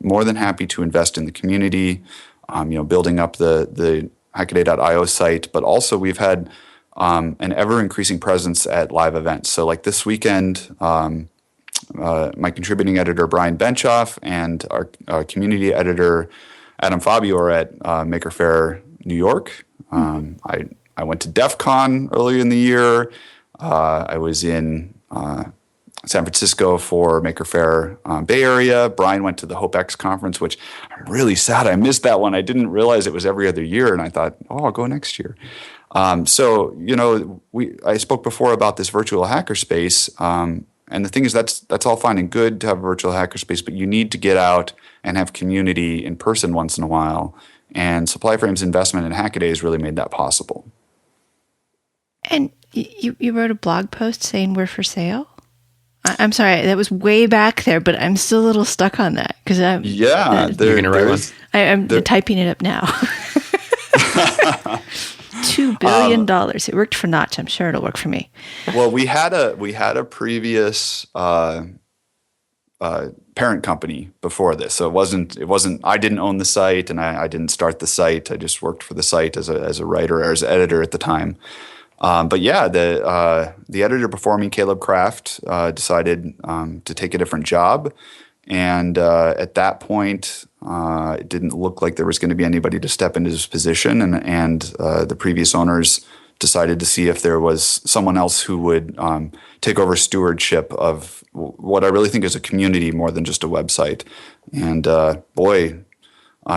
more than happy to invest in the community, building up the Hackaday.io site, but also we've had an ever-increasing presence at live events. So like this weekend, my contributing editor, Brian Benchoff, and our community editor, Adam Fabio, are at Maker Faire New York. I went to DEF CON earlier in the year. I was in San Francisco for Maker Faire Bay Area. Brian went to the HopeX conference, which I'm really sad I missed that one. I didn't realize it was every other year, and I thought, I'll go next year. So I spoke before about this virtual hackerspace, and the thing is that's all fine and good to have a virtual hackerspace, but you need to get out and have community in person once in a while. And Supply Frame's investment in Hackaday has really made that possible. And you wrote a blog post saying we're for sale? I'm sorry, that was way back there, but I'm still a little stuck on that because you're going to write one. I'm typing it up now. $2 billion. It worked for Notch. I'm sure it'll work for me. Well, we had a previous parent company before this, so it wasn't. I didn't own the site, and I didn't start the site. I just worked for the site as a writer or as an editor at the time. But yeah, the editor before me, Caleb Kraft, decided to take a different job. And at that point, it didn't look like there was going to be anybody to step into his position. And the previous owners decided to see if there was someone else who would take over stewardship of what I really think is a community more than just a website. And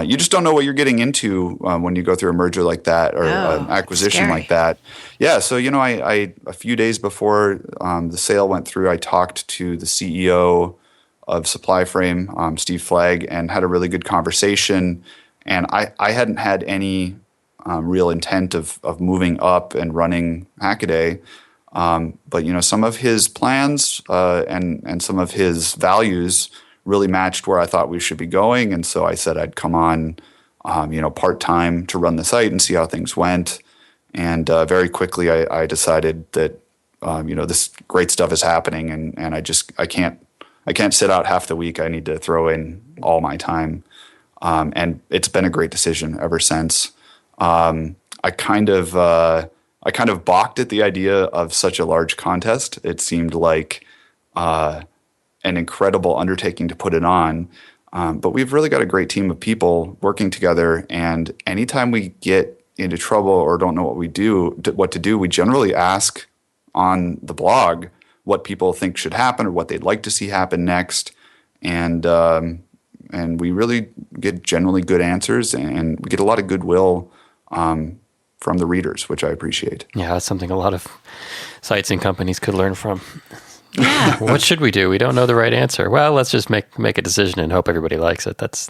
you just don't know what you're getting into when you go through a merger like that or an acquisition like that. Yeah, so I a few days before the sale went through, I talked to the CEO Supply Frame, Steve Flagg, and had a really good conversation. And I hadn't had any real intent of moving up and running Hackaday. But some of his plans and some of his values really matched where I thought we should be going, and so I said I'd come on, part-time to run the site and see how things went. And very quickly, I decided that this great stuff is happening, and I can't sit out half the week. I need to throw in all my time, and it's been a great decision ever since. I kind of balked at the idea of such a large contest. It seemed like an incredible undertaking to put it on. But we've really got a great team of people working together. And anytime we get into trouble or don't know what to do, we generally ask on the blog what people think should happen or what they'd like to see happen next. And we really get generally good answers, and we get a lot of goodwill from the readers, which I appreciate. Yeah, that's something a lot of sites and companies could learn from. Yeah. What should we do? We don't know the right answer. Well, let's just make a decision and hope everybody likes it. That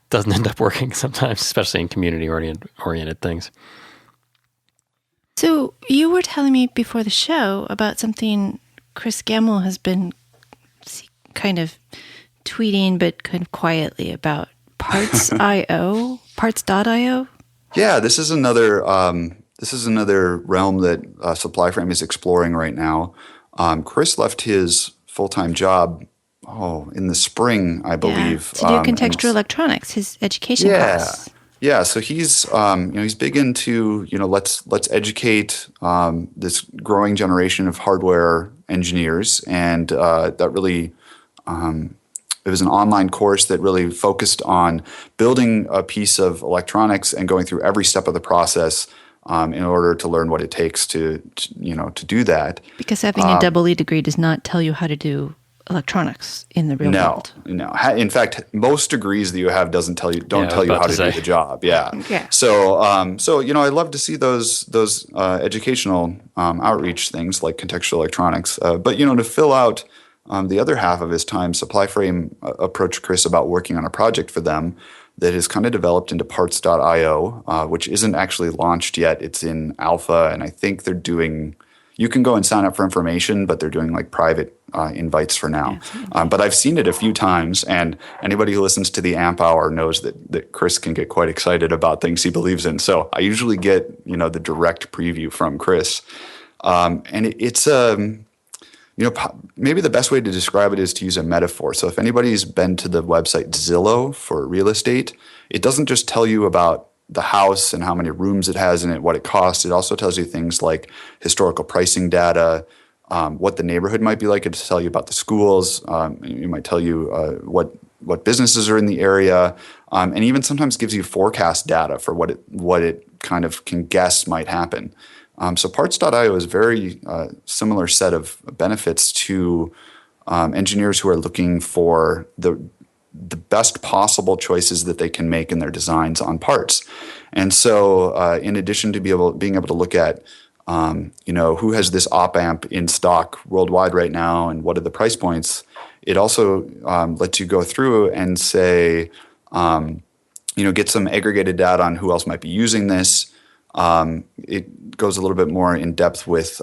doesn't end up working sometimes, especially in community-oriented things. So you were telling me before the show about something Chris Gamble has been kind of tweeting, but kind of quietly, about parts.io. Yeah, this is another realm that Supply Frame is exploring right now. Chris left his full-time job in the spring, I believe, to do contextual electronics, his education class. Yeah, so he's big into let's educate this growing generation of hardware engineers, and that really it was an online course that really focused on building a piece of electronics and going through every step of the process in order to learn what it takes to do that. Because having a double E degree does not tell you how to do electronics in the real world. No. In fact, most degrees that you have don't tell you how to do the job. Yeah. So I love to see those educational outreach things like contextual electronics. But to fill out the other half of his time, Supply Frame approached Chris about working on a project for them that has kind of developed into parts.io, which isn't actually launched yet. It's in alpha, and I think they're doing – you can go and sign up for information, but they're doing like private invites for now. But I've seen it a few times, and anybody who listens to the AMP Hour knows that Chris can get quite excited about things he believes in. So I usually get the direct preview from Chris. And it's maybe the best way to describe it is to use a metaphor. So if anybody's been to the website Zillow for real estate, it doesn't just tell you about the house and how many rooms it has in it, what it costs. It also tells you things like historical pricing data, what the neighborhood might be like. It'll tell you about the schools. It might tell you what businesses are in the area, and even sometimes gives you forecast data for what it kind of can guess might happen. So parts.io is a very similar set of benefits to engineers who are looking for the best possible choices that they can make in their designs on parts. And so in addition to being able to look at who has this op amp in stock worldwide right now and what are the price points, it also lets you go through and say, get some aggregated data on who else might be using this. It goes a little bit more in depth with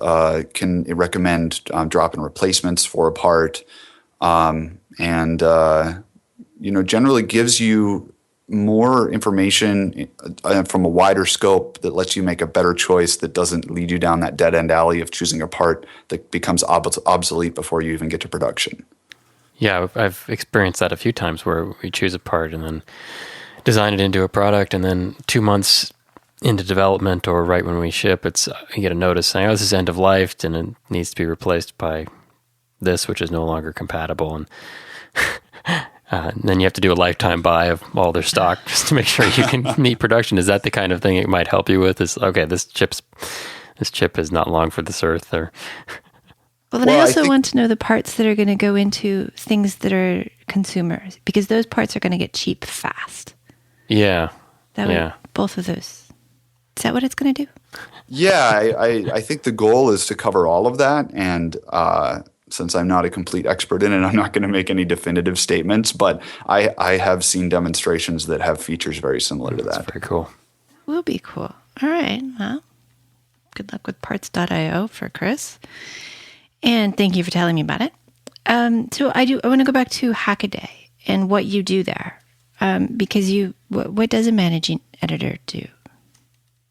can it recommend drop-in replacements for a part, and generally gives you more information from a wider scope that lets you make a better choice that doesn't lead you down that dead-end alley of choosing a part that becomes obsolete before you even get to production. Yeah, I've experienced that a few times where we choose a part and then design it into a product, and then 2 months into development or right when we ship, you get a notice saying, this is end of life and it needs to be replaced by this, which is no longer compatible. And then you have to do a lifetime buy of all their stock just to make sure you can meet production. Is that the kind of thing it might help you with? Is, okay, this chip is not long for this earth. Or I also want to know the parts that are going to go into things that are consumers, because those parts are going to get cheap fast. Yeah. Both of those. Is that what it's going to do? Yeah, I think the goal is to cover all of that, and since I'm not a complete expert in it, I'm not going to make any definitive statements, but I have seen demonstrations that have features very similar to that. That's very cool. Will be cool. All right. Well, good luck with parts.io for Chris. And thank you for telling me about it. So I want to go back to Hackaday and what you do there. Because what does a managing editor do?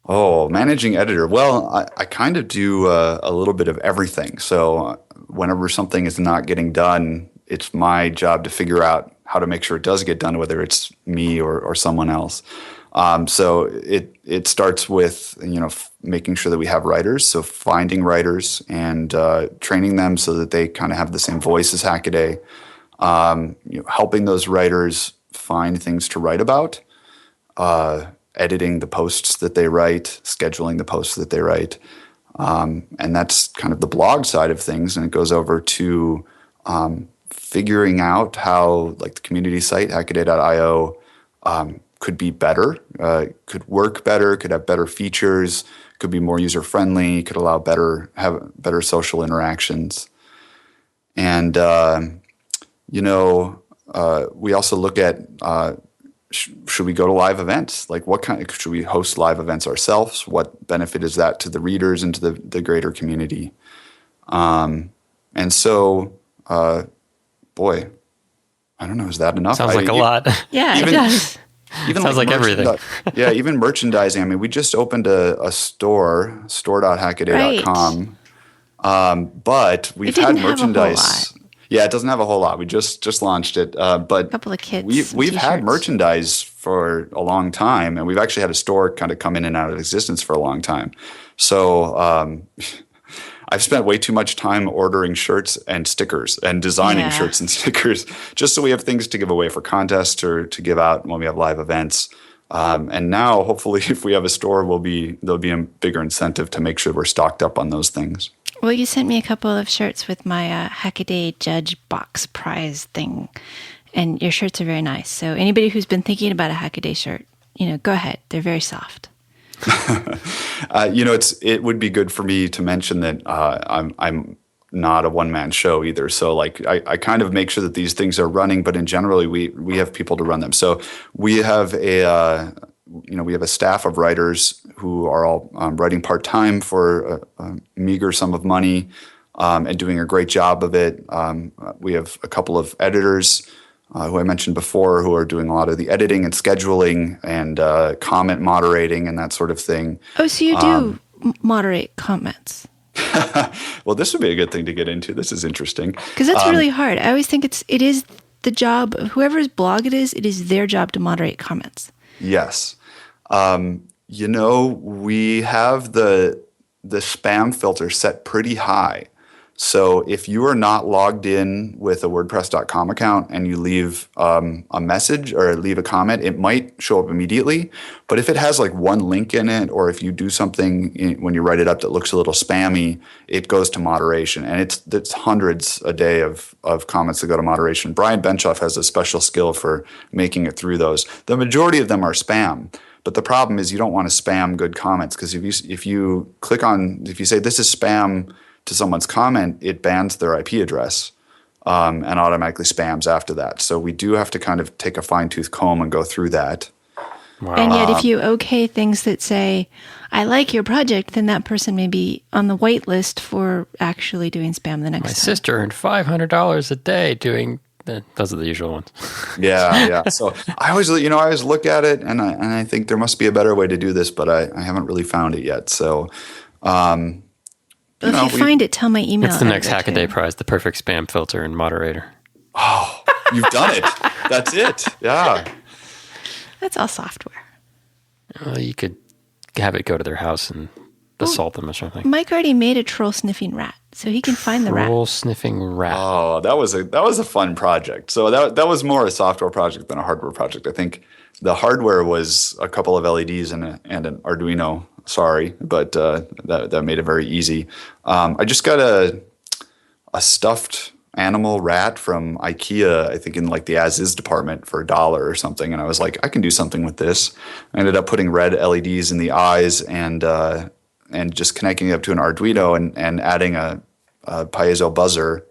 Oh, managing editor. Well, I kind of do a little bit of everything. So whenever something is not getting done, it's my job to figure out how to make sure it does get done, whether it's me or someone else. So it starts with, making sure that we have writers. So finding writers and training them so that they kind of have the same voice as Hackaday. Helping those writers find things to write about. Editing the posts that they write, scheduling the posts that they write. And that's kind of the blog side of things. And it goes over to figuring out how, like, the community site, hackaday.io, could be better, could work better, could have better features, could be more user-friendly, could have better social interactions. And, we also look at should we go to live events? Like, should we host live events ourselves? What benefit is that to the readers and to the greater community? And so, boy, I don't know. Is that enough? Sounds like a lot. Yeah, it does. Even sounds like everything. Yeah, even merchandising. I mean, we just opened a store, store.hackaday.com. But we've had merchandise. Yeah, it doesn't have a whole lot. We just launched it, but a couple of kits. We've had merchandise for a long time, and we've actually had a store kind of come in and out of existence for a long time. So I've spent way too much time ordering shirts and stickers and designing shirts and stickers just so we have things to give away for contests or to give out when we have live events. And now, hopefully, if we have a store, there'll be a bigger incentive to make sure we're stocked up on those things. Well, you sent me a couple of shirts with my Hackaday Judge Box Prize thing, and your shirts are very nice. So anybody who's been thinking about a Hackaday shirt, go ahead. They're very soft. It would be good for me to mention that I'm not a one-man show either. So, like, I kind of make sure that these things are running, but in generally we have people to run them. So we have a staff of writers who are all writing part-time for a meager sum of money and doing a great job of it. We have a couple of editors who I mentioned before who are doing a lot of the editing and scheduling and comment moderating and that sort of thing. Oh, so you do moderate comments. Well, this would be a good thing to get into. This is interesting. Because that's really hard. I always think it is the job, whoever's blog it is their job to moderate comments. Yes. We have the spam filter set pretty high. So if you are not logged in with a WordPress.com account and you leave a message or leave a comment, it might show up immediately. But if it has like one link in it, or if you do something when you write it up that looks a little spammy, it goes to moderation. And it's hundreds a day of comments that go to moderation. Brian Benchoff has a special skill for making it through those. The majority of them are spam. But the problem is you don't want to spam good comments, because if you say this is spam to someone's comment, it bans their IP address and automatically spams after that. So we do have to kind of take a fine-tooth comb and go through that. Wow. And yet if you okay things that say, I like your project, then that person may be on the white list for actually doing spam the next time. My sister earned $500 a day doing... Those are the usual ones. Yeah. So I always look at it and I think there must be a better way to do this, but I haven't really found it yet. So, if you find it, tell my email. It's the next Hackaday Prize, the perfect spam filter and moderator. Oh, you've done it. That's it. Yeah. That's all software. Well, you could have it go to their house and assault them or something. Mike already made a troll sniffing rat, so he can find the rat. Troll sniffing rat. Oh, that was a fun project. So that was more a software project than a hardware project. I think the hardware was a couple of LEDs and an Arduino. Sorry, but that made it very easy. I just got a stuffed animal rat from IKEA, I think in like the as-is department for $1 or something, and I was like, I can do something with this. I ended up putting red LEDs in the eyes and just connecting it up to an Arduino and adding a piezo buzzer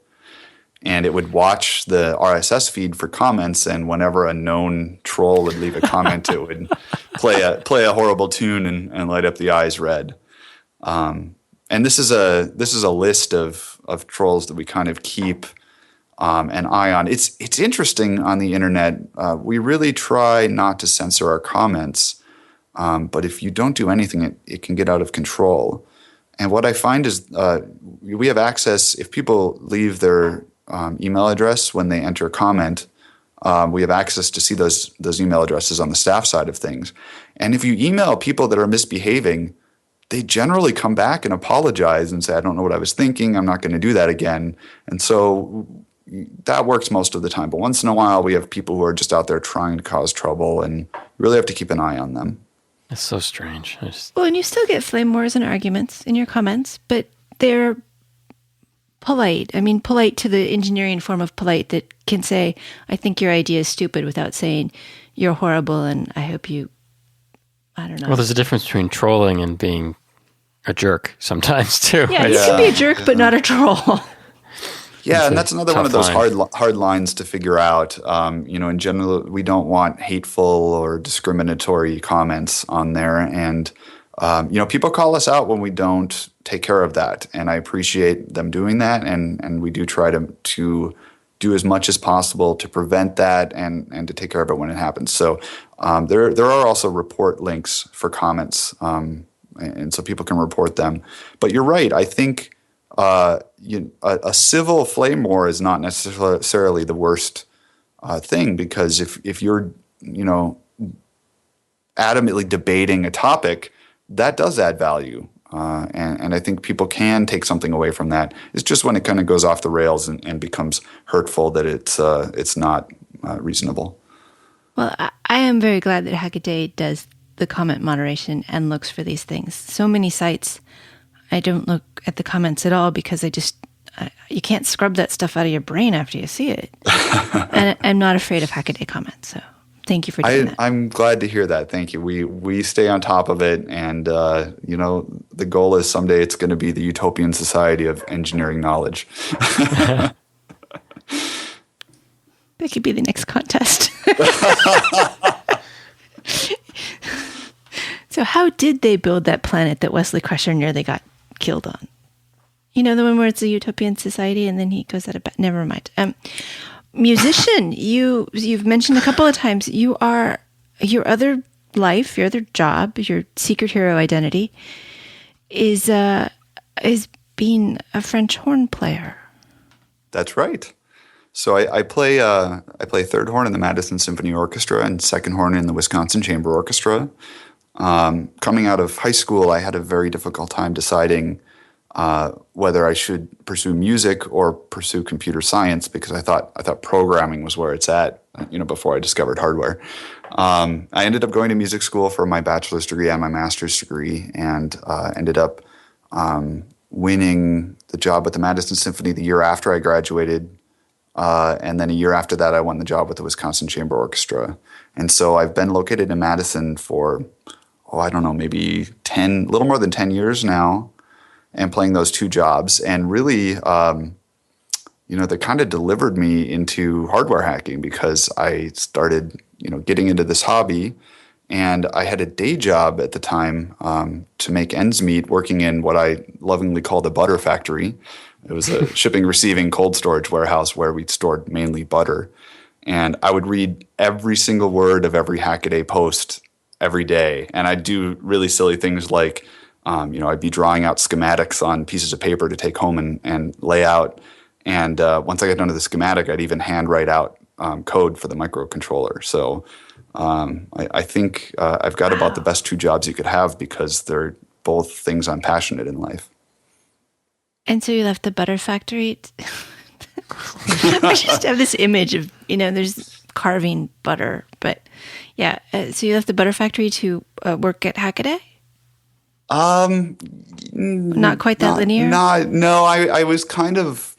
and it would watch the RSS feed for comments, and whenever a known troll would leave a comment, it would play a horrible tune and light up the eyes red. And this is a list of trolls that we kind of keep an eye on. It's interesting on the internet. We really try not to censor our comments, but if you don't do anything, it can get out of control. And what I find is we have access, if people leave their email address when they enter a comment, we have access to see those email addresses on the staff side of things. And if you email people that are misbehaving, they generally come back and apologize and say, I don't know what I was thinking. I'm not going to do that again. And so that works most of the time. But once in a while, we have people who are just out there trying to cause trouble, and you really have to keep an eye on them. It's so strange. Well, and you still get flame wars and arguments in your comments, but they're polite. I mean, polite to the engineering form of polite that can say, I think your idea is stupid without saying you're horrible and I hope you, I don't know. Well, there's a difference between trolling and being a jerk sometimes, too. Yeah, you can be a jerk, but not a troll. Yeah, and that's another one of those hard lines to figure out. In general, we don't want hateful or discriminatory comments on there. And, people call us out when we don't take care of that. And I appreciate them doing that. And we do try to do as much as possible to prevent that and to take care of it when it happens. So there are also report links for comments, and so people can report them. But you're right. I think a civil flame war is not necessarily the worst thing, because if you're adamantly debating a topic, that does add value, and I think people can take something away from that. It's just when it kind of goes off the rails and becomes hurtful that it's not reasonable. Well, I am very glad that Hackaday does the comment moderation and looks for these things. So many sites, I don't look at the comments at all because you can't scrub that stuff out of your brain after you see it. And I'm not afraid of Hackaday comments, so thank you for doing that. I'm glad to hear that. Thank you. We stay on top of it, and the goal is someday it's going to be the utopian society of engineering knowledge. That could be the next contest. So how did they build that planet that Wesley Crusher nearly got killed on? You know, the one where it's a utopian society and then he goes out of bed. Never mind. Musician, you've mentioned a couple of times, your other life, your other job, your secret hero identity is being a French horn player. That's right. So I play third horn in the Madison Symphony Orchestra and second horn in the Wisconsin Chamber Orchestra. Coming out of high school, I had a very difficult time deciding whether I should pursue music or pursue computer science, because I thought programming was where it's at, before I discovered hardware. I ended up going to music school for my bachelor's degree and my master's degree, and ended up winning the job at the Madison Symphony the year after I graduated. And then a year after that, I won the job with the Wisconsin Chamber Orchestra. And so I've been located in Madison for, maybe a little more than 10 years now, and playing those two jobs. And really, they kind of delivered me into hardware hacking, because I started, getting into this hobby. And I had a day job at the time to make ends meet, working in what I lovingly call the butter factory. It was a shipping, receiving, cold storage warehouse where we stored mainly butter. And I would read every single word of every Hackaday post every day. And I'd do really silly things like, I'd be drawing out schematics on pieces of paper to take home and lay out. And once I got done with the schematic, I'd even handwrite out code for the microcontroller. So I think I've got about the best two jobs you could have, because they're both things I'm passionate in life. And so you left the butter factory. I just have this image of, there's carving butter. But yeah, so you left the butter factory to work at Hackaday? Not quite that linear? No, I was kind of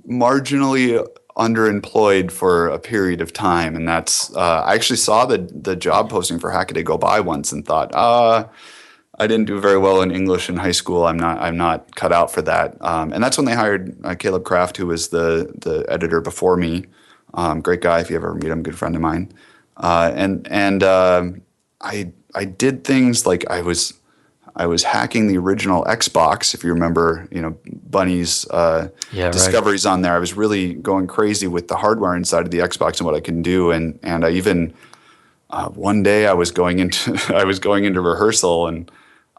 marginally underemployed for a period of time. And that's, I actually saw the job posting for Hackaday go by once and thought, I didn't do very well in English in high school. I'm not cut out for that. And that's when they hired Caleb Kraft, who was the editor before me. Great guy. If you ever meet him, good friend of mine. I did things like I was hacking the original Xbox. If you remember, Bunny's discoveries on there. I was really going crazy with the hardware inside of the Xbox and what I can do. And I even one day I was going into rehearsal and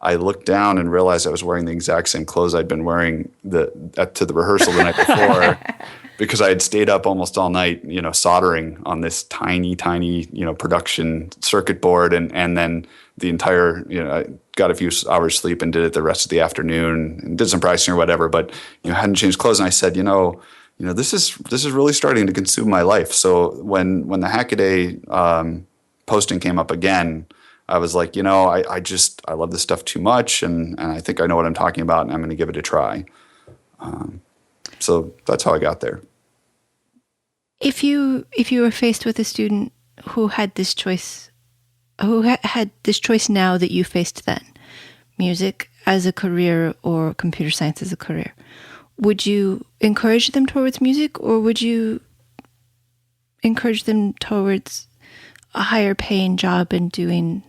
I looked down and realized I was wearing the exact same clothes I'd been wearing to the rehearsal the night before because I had stayed up almost all night, soldering on this tiny, production circuit board. And then the entire, I got a few hours sleep and did it the rest of the afternoon and did some pricing or whatever, but, hadn't changed clothes. And I said, this is really starting to consume my life. So when the Hackaday posting came up again, I was like, I love this stuff too much, and I think I know what I'm talking about, and I'm going to give it a try. So that's how I got there. If you were faced with a student who had this choice, had this choice now that you faced then, music as a career or computer science as a career, would you encourage them towards music, or would you encourage them towards a higher paying job and doing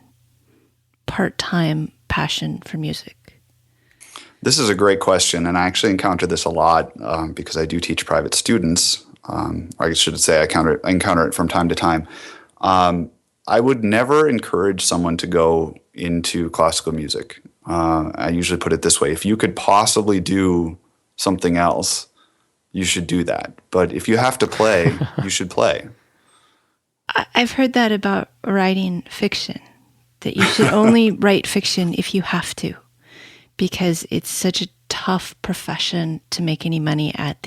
part-time passion for music? This is a great question, and I actually encounter this a lot because I do teach private students. I should say I encounter it from time to time. I would never encourage someone to go into classical music. I usually put it this way: if you could possibly do something else, you should do that. But if you have to play, you should play. I've heard that about writing fiction, that you should only write fiction if you have to, because it's such a tough profession to make any money at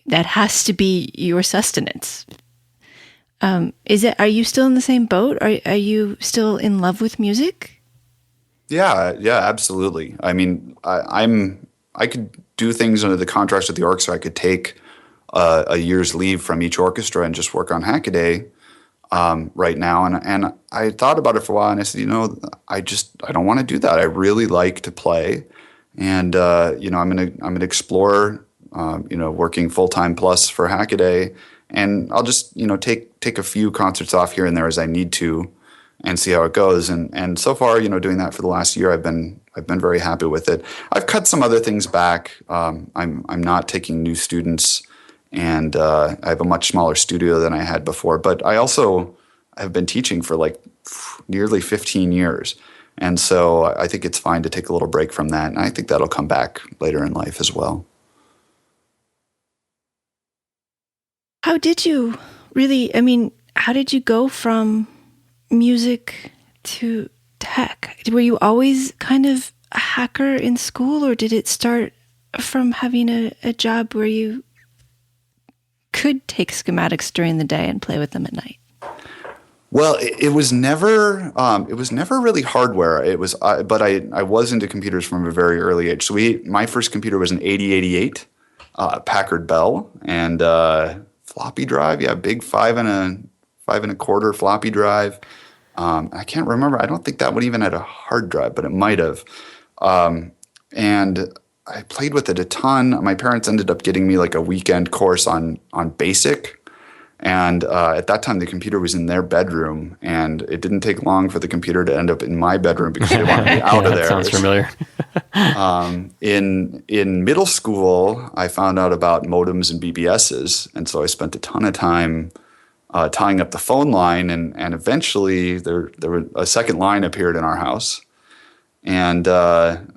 that has to be your sustenance. Are you still in the same boat? Are you still in love with music? Yeah, absolutely. I mean, I could do things under the contracts with the orchestra. I could take a year's leave from each orchestra and just work on Hackaday right now. And I thought about it for a while, and I said, I don't want to do that. I really like to play, and I'm gonna explore, working full time plus for Hackaday, and I'll just take a few concerts off here and there as I need to, and see how it goes. And so far, doing that for the last year, I've been very happy with it. I've cut some other things back. I'm not taking new students. And I have a much smaller studio than I had before. But I also have been teaching for nearly 15 years. And so I think it's fine to take a little break from that. And I think that'll come back later in life as well. How did you go from music to tech? Were you always kind of a hacker in school, or did it start from having a job where you could take schematics during the day and play with them at night? Well, it was never really hardware. It was, but I was into computers from a very early age. So my first computer was an 8088 Packard Bell, and floppy drive. Yeah, big 5 1/4 floppy drive. I can't remember. I don't think that one even had a hard drive, but it might have. And I played with it a ton. My parents ended up getting me a weekend course on BASIC. And at that time, the computer was in their bedroom, and it didn't take long for the computer to end up in my bedroom because they wanted me out of there. Sounds familiar. In middle school, I found out about modems and BBSs, and so I spent a ton of time tying up the phone line, and eventually a second line appeared in our house. And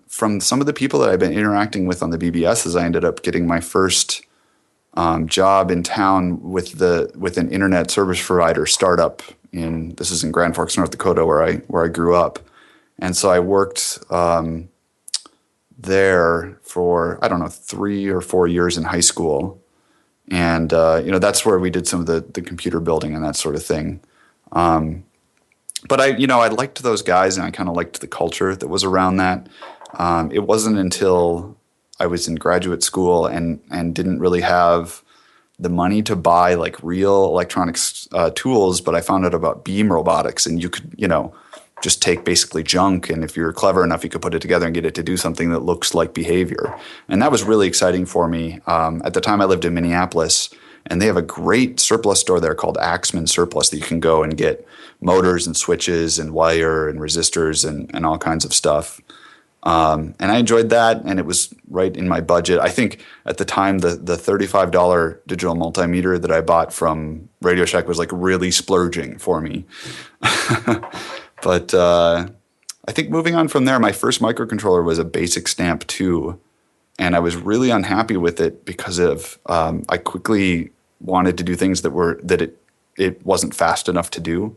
from some of the people that I've been interacting with on the BBSs, I ended up getting my first job in town with an internet service provider startup. This is in Grand Forks, North Dakota, where I grew up. And so I worked there for 3 or 4 years in high school, and that's where we did some of the computer building and that sort of thing. But I liked those guys, and I kind of liked the culture that was around that. It wasn't until I was in graduate school and didn't really have the money to buy real electronics tools, but I found out about beam robotics, and you could just take basically junk, and if you're clever enough, you could put it together and get it to do something that looks like behavior. And that was really exciting for me. At the time, I lived in Minneapolis, and they have a great surplus store there called Axman Surplus that you can go and get motors and switches and wire and resistors and all kinds of stuff. And I enjoyed that, and it was right in my budget. I think at the time, the $35 digital multimeter that I bought from Radio Shack was like really splurging for me. But I think moving on from there, my first microcontroller was a Basic Stamp 2, and I was really unhappy with it because of I quickly wanted to do things that it wasn't fast enough to do.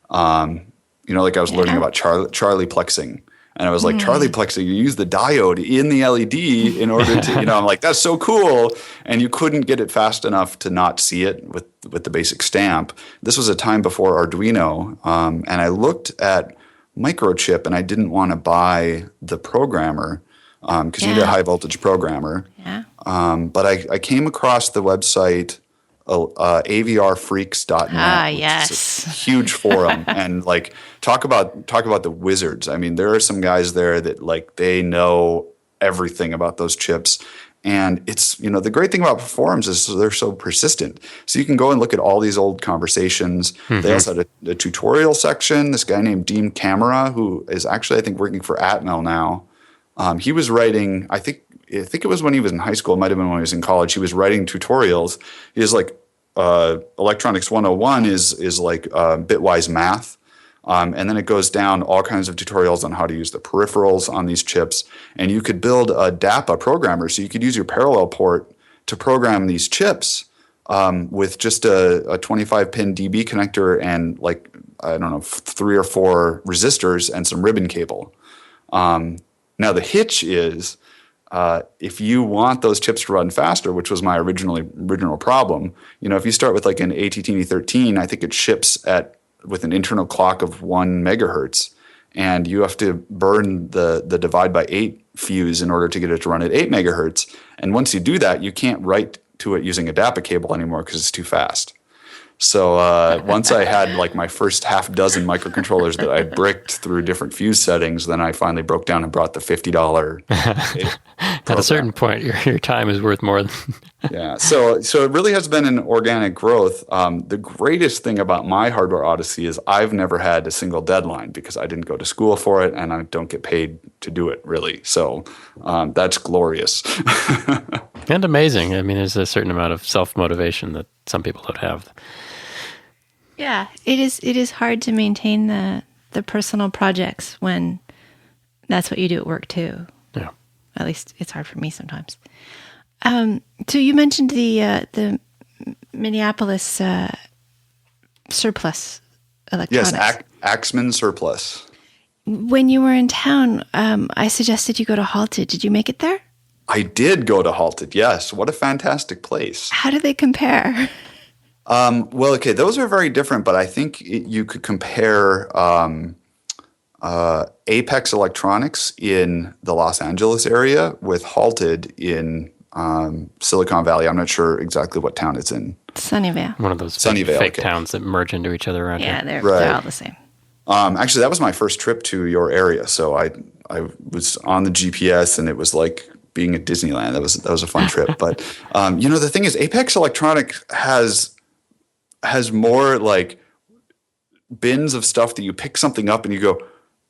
Like I was learning about Charlie plexing. And I was like, Charlie plexing, you use the diode in the LED in order to, I'm like, that's so cool. And you couldn't get it fast enough to not see it with the Basic Stamp. This was a time before Arduino. And I looked at microchip, and I didn't want to buy the programmer because you need a high voltage programmer. Yeah. But I came across the website avrfreaks.net. Yes. It's a huge forum. And like talk about the wizards. I mean, there are some guys there that like they know everything about those chips. And it's, the great thing about forums is they're so persistent. So you can go and look at all these old conversations. Mm-hmm. They also had a tutorial section. This guy named Dean Camera, who is actually, I think, working for Atmel now. He was writing, I think it was when he was in high school. It might have been when he was in college. He was writing tutorials. He was like, Electronics 101 is like bitwise math. And then it goes down all kinds of tutorials on how to use the peripherals on these chips. And you could build a DAPA programmer. So you could use your parallel port to program these chips with just a 25-pin DB connector and like, I don't know, 3 or 4 resistors and some ribbon cable. Now the hitch is if you want those chips to run faster, which was my original problem, if you start with like an ATtiny13, I think it ships with an internal clock of 1 megahertz, and you have to burn the divide by 8 fuse in order to get it to run at 8 megahertz. And once you do that, you can't write to it using a DAPA cable anymore because it's too fast. So once I had like my first half dozen microcontrollers that I bricked through different fuse settings, then I finally broke down and brought the $50. At a certain point, your time is worth more than. Yeah. So it really has been an organic growth. The greatest thing about my hardware odyssey is I've never had a single deadline because I didn't go to school for it and I don't get paid to do it really. So that's glorious. And amazing. I mean, there's a certain amount of self-motivation that some people don't have. Yeah, it is hard to maintain the personal projects when that's what you do at work too. Yeah. At least it's hard for me sometimes. So you mentioned the Minneapolis surplus electronics. Yes, Axman Surplus. When you were in town, I suggested you go to Halted. Did you make it there? I did go to Halted, yes. What a fantastic place. How do they compare? Well, okay, those are very different, but I think you could compare Apex Electronics in the Los Angeles area with Halted in Silicon Valley. I'm not sure exactly what town it's in. Sunnyvale. One of those fake towns that merge into each other around here. Yeah, they're all the same. Actually, that was my first trip to your area, so I was on the GPS, and it was like being at Disneyland. That was a fun trip. But the thing is, Apex Electronics has more like bins of stuff that you pick something up and you go,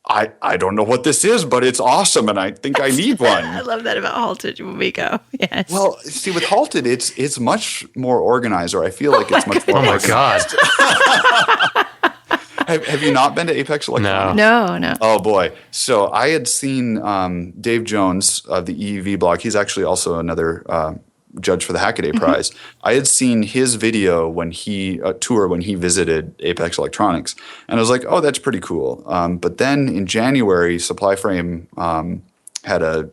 I don't know what this is, but it's awesome, and I think I need one. I love that about Halted when we go. Yes. Well, see, with Halted, it's much more organized, or I feel like it's much more organized. Oh my God. Have you not been to Apex Electronics? No. Oh, boy. So I had seen Dave Jones of the EEV blog. He's actually also another judge for the Hackaday Prize. I had seen his video when he visited Apex Electronics, and I was like, oh, that's pretty cool. But then in January, Supply Frame had a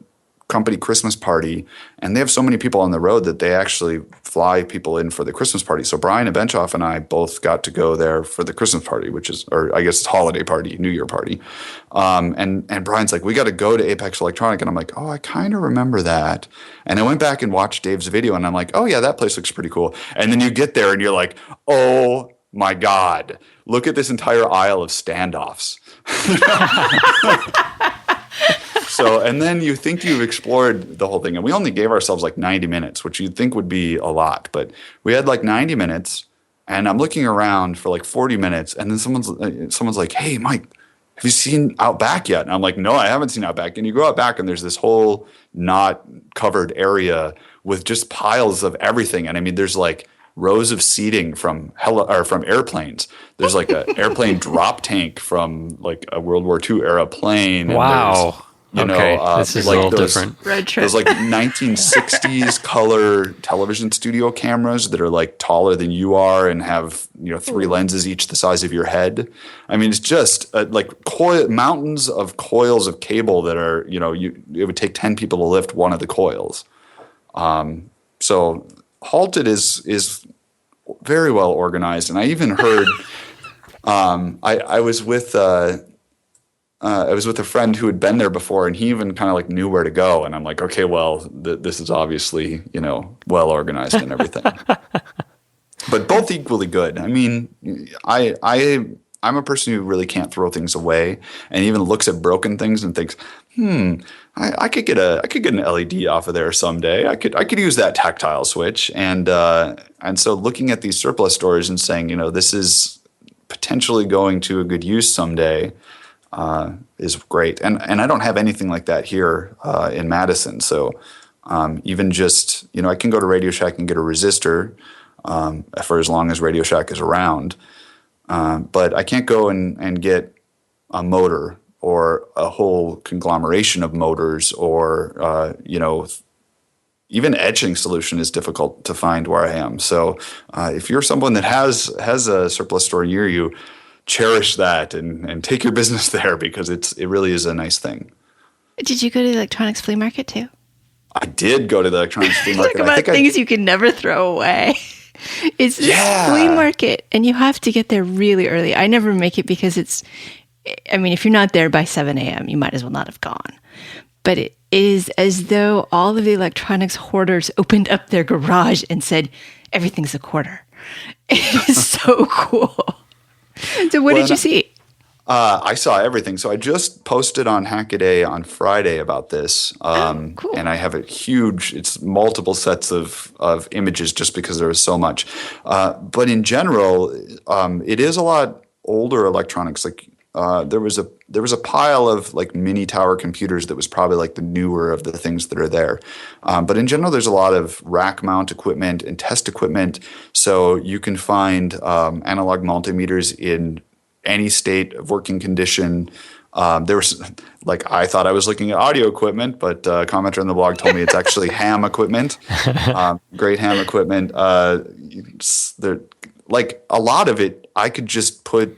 company Christmas party, and they have so many people on the road that they actually fly people in for the Christmas party. So Brian Benchoff and I both got to go there for the Christmas party, or I guess it's holiday party, New Year party. And Brian's like, we got to go to Apex Electronic. And I'm like, oh, I kind of remember that. And I went back and watched Dave's video, and I'm like, oh yeah, that place looks pretty cool. And then you get there and you're like, oh my God, look at this entire aisle of standoffs. So, and then you think you've explored the whole thing. And we only gave ourselves like 90 minutes, which you'd think would be a lot. But we had like 90 minutes, and I'm looking around for like 40 minutes. And then someone's like, hey, Mike, have you seen Outback yet? And I'm like, no, I haven't seen Outback. And you go out back, and there's this whole not covered area with just piles of everything. And I mean, there's like rows of seating from airplanes. There's like an airplane drop tank from like a World War II era plane. Wow. This is like a little those, different. Road trip. Those like 1960s color television studio cameras that are like taller than you are and have 3 lenses each the size of your head. I mean, it's just like mountains of coils of cable that are it would take 10 people to lift one of the coils. So Halted is very well organized, and I even heard I was with a friend who had been there before, and he even kind of like knew where to go. And I'm like, okay, well, this is obviously, well organized and everything. But both equally good. I mean, I'm a person who really can't throw things away, and even looks at broken things and thinks, I could get an LED off of there someday. I could use that tactile switch. And so looking at these surplus stores and saying, this is potentially going to a good use someday, is great. And I don't have anything like that here in Madison. So even just, I can go to Radio Shack and get a resistor for as long as Radio Shack is around. But I can't go and get a motor or a whole conglomeration of motors or, even etching solution is difficult to find where I am. So if you're someone that has a surplus store near you, cherish that and take your business there, because it really is a nice thing. Did you go to the electronics flea market too? I did go to the electronics flea market. Talk about things you can never throw away. It's this flea market, and you have to get there really early. I never make it because if you're not there by 7 a.m., you might as well not have gone. But it is as though all of the electronics hoarders opened up their garage and said, everything's a quarter. It is so cool. So what did you see? I saw everything. So I just posted on Hackaday on Friday about this. Cool. And I have it's multiple sets of images just because there was so much. But in general, it is a lot older electronics. Like there was a pile of like mini tower computers that was probably like the newer of the things that are there. But in general, there's a lot of rack mount equipment and test equipment. So you can find analog multimeters in any state of working condition. There was I thought I was looking at audio equipment, but a commenter on the blog told me it's actually ham equipment, great ham equipment. Like a lot of it, I could just put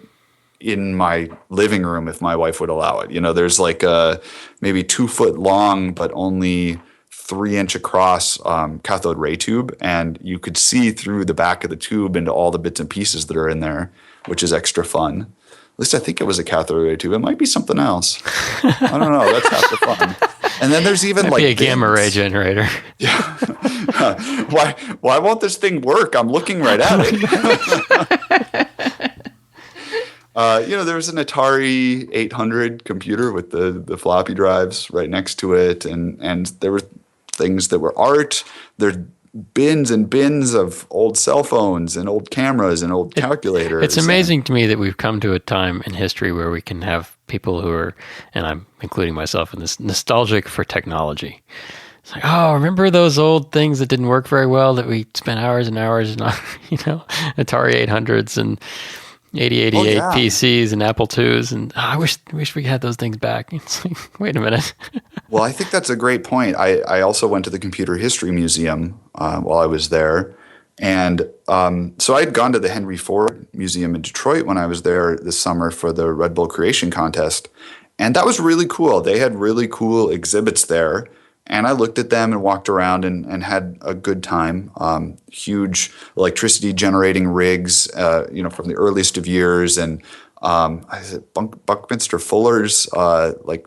in my living room if my wife would allow it. There's like a maybe 2 foot long, but only 3 inch across cathode ray tube, and you could see through the back of the tube into all the bits and pieces that are in there, which is extra fun. At least I think it was a cathode ray tube. It might be something else. I don't know. That's half the fun. And then there's even Might be a gamma ray generator. Yeah. Why won't this thing work? I'm looking right at it. There was an Atari 800 computer with the floppy drives right next to it, and there were things that were art. There are bins and bins of old cell phones and old cameras and old calculators. It's amazing to me that we've come to a time in history where we can have people who are, and I'm including myself in this, nostalgic for technology. It's like, oh, remember those old things that didn't work very well that we spent hours and hours on, Atari 800s and 8088 PCs and Apple IIs, and I wish we had those things back. It's like, wait a minute. Well, I think that's a great point. I also went to the Computer History Museum while I was there, and so I had gone to the Henry Ford Museum in Detroit when I was there this summer for the Red Bull Creation Contest, and that was really cool. They had really cool exhibits there. And I looked at them and walked around and had a good time. Huge electricity generating rigs, from the earliest of years, and Buckminster Fuller's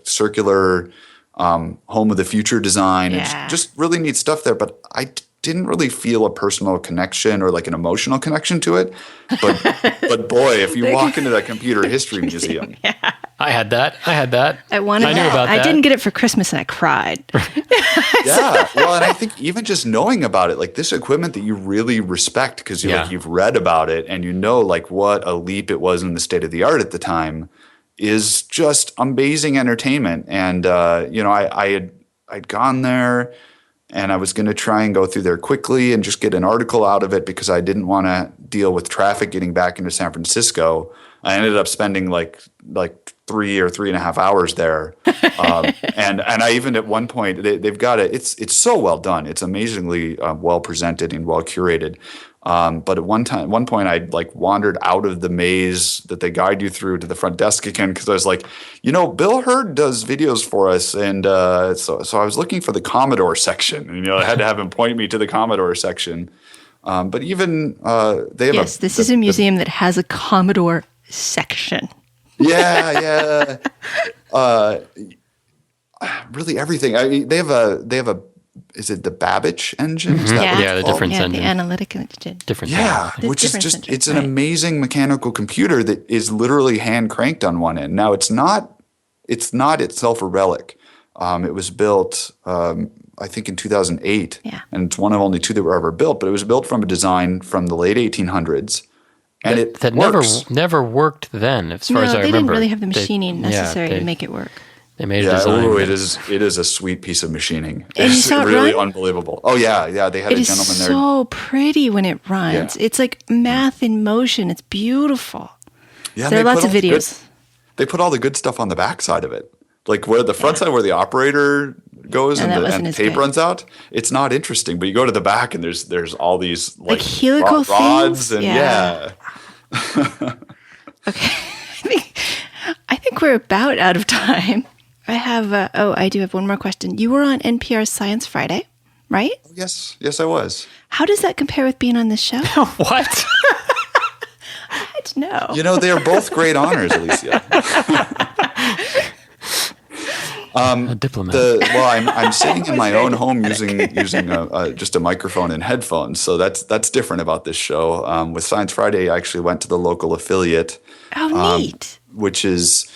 circular home of the future design. Yeah. It's just really neat stuff there. But didn't really feel a personal connection or like an emotional connection to it. But boy, if you walk into that computer history museum. Yeah. I had that. I wanted knew about that. I didn't get it for Christmas and I cried. Yeah. Well, and I think even just knowing about it, like this equipment that you really respect because you've read about it and you know like what a leap it was in the state of the art at the time is just amazing entertainment. And, I'd gone there and I was going to try and go through there quickly and just get an article out of it because I didn't want to deal with traffic getting back into San Francisco. I ended up spending like 3 or 3.5 hours there. And I even at one point, they've got it. It's so well done. It's amazingly well presented and well curated. But at one point I like wandered out of the maze that they guide you through to the front desk again because I was like, Bill Hurd does videos for us, and so I was looking for the Commodore section, and I had to have him point me to the Commodore section. But even they have this is a museum that has a Commodore section. Yeah. Really everything. I mean, they have a. Is it the Babbage engine? Is that what it's the called? difference engine. The analytic engine. Difference. Yeah, The which is difference just, engine, it's an amazing mechanical computer that is literally hand cranked on one end. Now, it's not itself a relic. It was built, I think, in 2008. Yeah. And it's one of only 2 that were ever built, but it was built from a design from the late 1800s. And that never worked then, as far as I remember. They didn't really have the machining necessary to make it work. They made a design. It is a sweet piece of machining. And It's you saw it really run? unbelievable. Oh yeah. They had a gentleman there. It is so pretty when it runs. Yeah. It's like math in motion. It's beautiful. Yeah, There are lots of videos. They put all the good stuff on the back side of it. Like where the front side where the operator goes and the tape runs out, it's not interesting. But you go to the back and there's all these like helical rods things? and Okay. I think we're about out of time. I do have one more question. You were on NPR's Science Friday, right? Yes, I was. How does that compare with being on this show? What? I had to know. They are both great honors, Elecia. A diplomat. I'm sitting in my own home using just a microphone and headphones, so that's different about this show. With Science Friday, I actually went to the local affiliate. Oh, neat. Which is,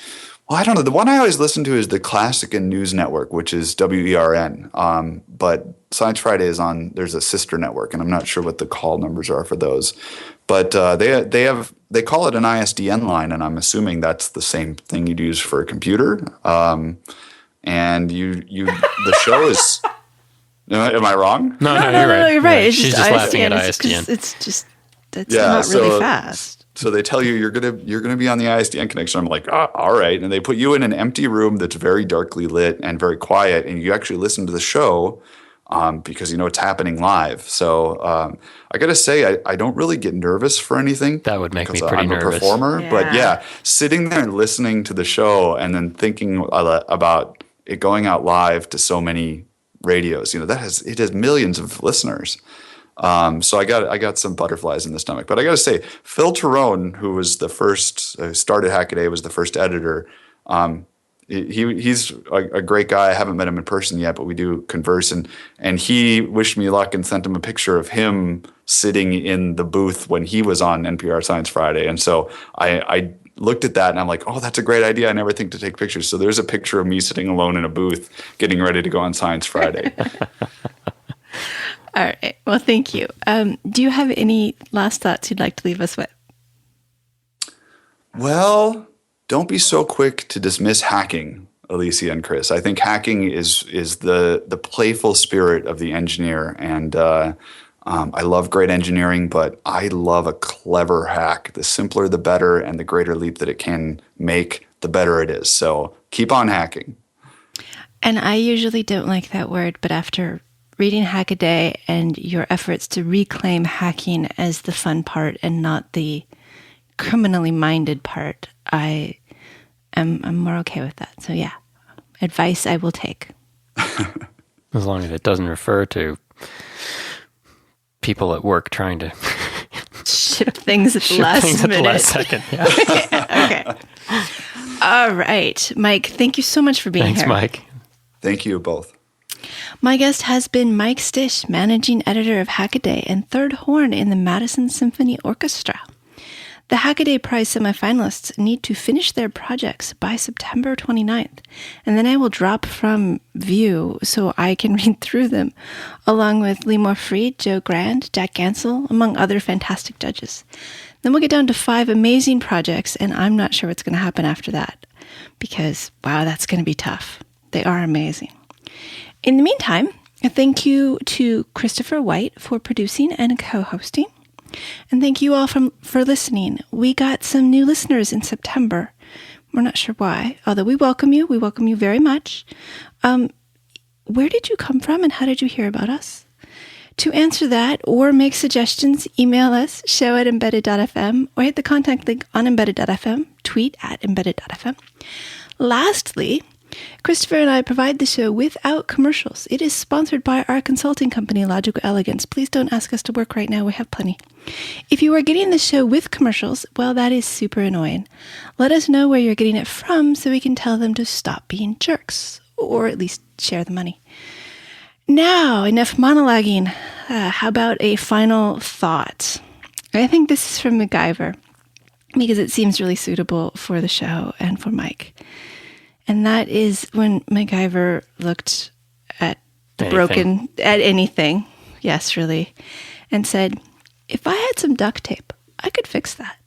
I don't know. The one I always listen to is the Classic and News Network, which is WERN. But Science Friday is on. There's a sister network, and I'm not sure what the call numbers are for those. But they call it an ISDN line, and I'm assuming that's the same thing you'd use for a computer. And the show is. Am I wrong? No, you're right. You're right. Yeah, It's she's just laughing at ISDN. It's not really fast. So they tell you you're gonna be on the ISDN connection. I'm like, all right, and they put you in an empty room that's very darkly lit and very quiet, and you actually listen to the show because it's happening live. So I got to say, I don't really get nervous for anything. That would make me pretty I'm nervous. a performer, but sitting there and listening to the show and then thinking about it going out live to so many radios, it has millions of listeners. So I got some butterflies in the stomach. But I got to say, Phil Terone, who was the first, started Hackaday, was the first editor. He's a great guy. I haven't met him in person yet, but we do converse. And he wished me luck and sent him a picture of him sitting in the booth when he was on NPR Science Friday. And so I looked at that and I'm like, oh, that's a great idea. I never think to take pictures. So there's a picture of me sitting alone in a booth getting ready to go on Science Friday. All right. Well, thank you. Do you have any last thoughts you'd like to leave us with? Well, don't be so quick to dismiss hacking, Elecia and Chris. I think hacking is the playful spirit of the engineer, and I love great engineering, but I love a clever hack. The simpler, the better, and the greater leap that it can make, the better it is. So keep on hacking. And I usually don't like that word, but after reading Hackaday and your efforts to reclaim hacking as the fun part and not the criminally minded part, I'm more okay with that. So yeah, advice I will take. As long as it doesn't refer to people at work trying to ship things at the last minute. Last second. Yeah. Okay. All right, Mike. Thank you so much for being here. Thanks, Mike. Thank you both. My guest has been Mike Szczys, managing editor of Hackaday and third horn in the Madison Symphony Orchestra. The Hackaday Prize semifinalists need to finish their projects by September 29th, and then I will drop from view so I can read through them, along with Lee Fried, Joe Grand, Jack Gansel, among other fantastic judges. Then we'll get down to 5 amazing projects, and I'm not sure what's going to happen after that, because, wow, that's going to be tough. They are amazing. In the meantime, a thank you to Christopher White for producing and co-hosting. And thank you all for listening. We got some new listeners in September. We're not sure why, although we welcome you. We welcome you very much. Where did you come from and how did you hear about us? To answer that or make suggestions, email us, show@embedded.fm, or hit the contact link on embedded.fm, tweet @embedded.fm. Lastly, Christopher and I provide the show without commercials. It is sponsored by our consulting company, Logical Elegance. Please don't ask us to work right now. We have plenty. If you are getting the show with commercials, well, that is super annoying. Let us know where you're getting it from so we can tell them to stop being jerks, or at least share the money. Now, enough monologuing. How about a final thought? I think this is from MacGyver, because it seems really suitable for the show and for Mike. And that is when MacGyver looked at the broken, at anything, yes, really, and said, if I had some duct tape, I could fix that.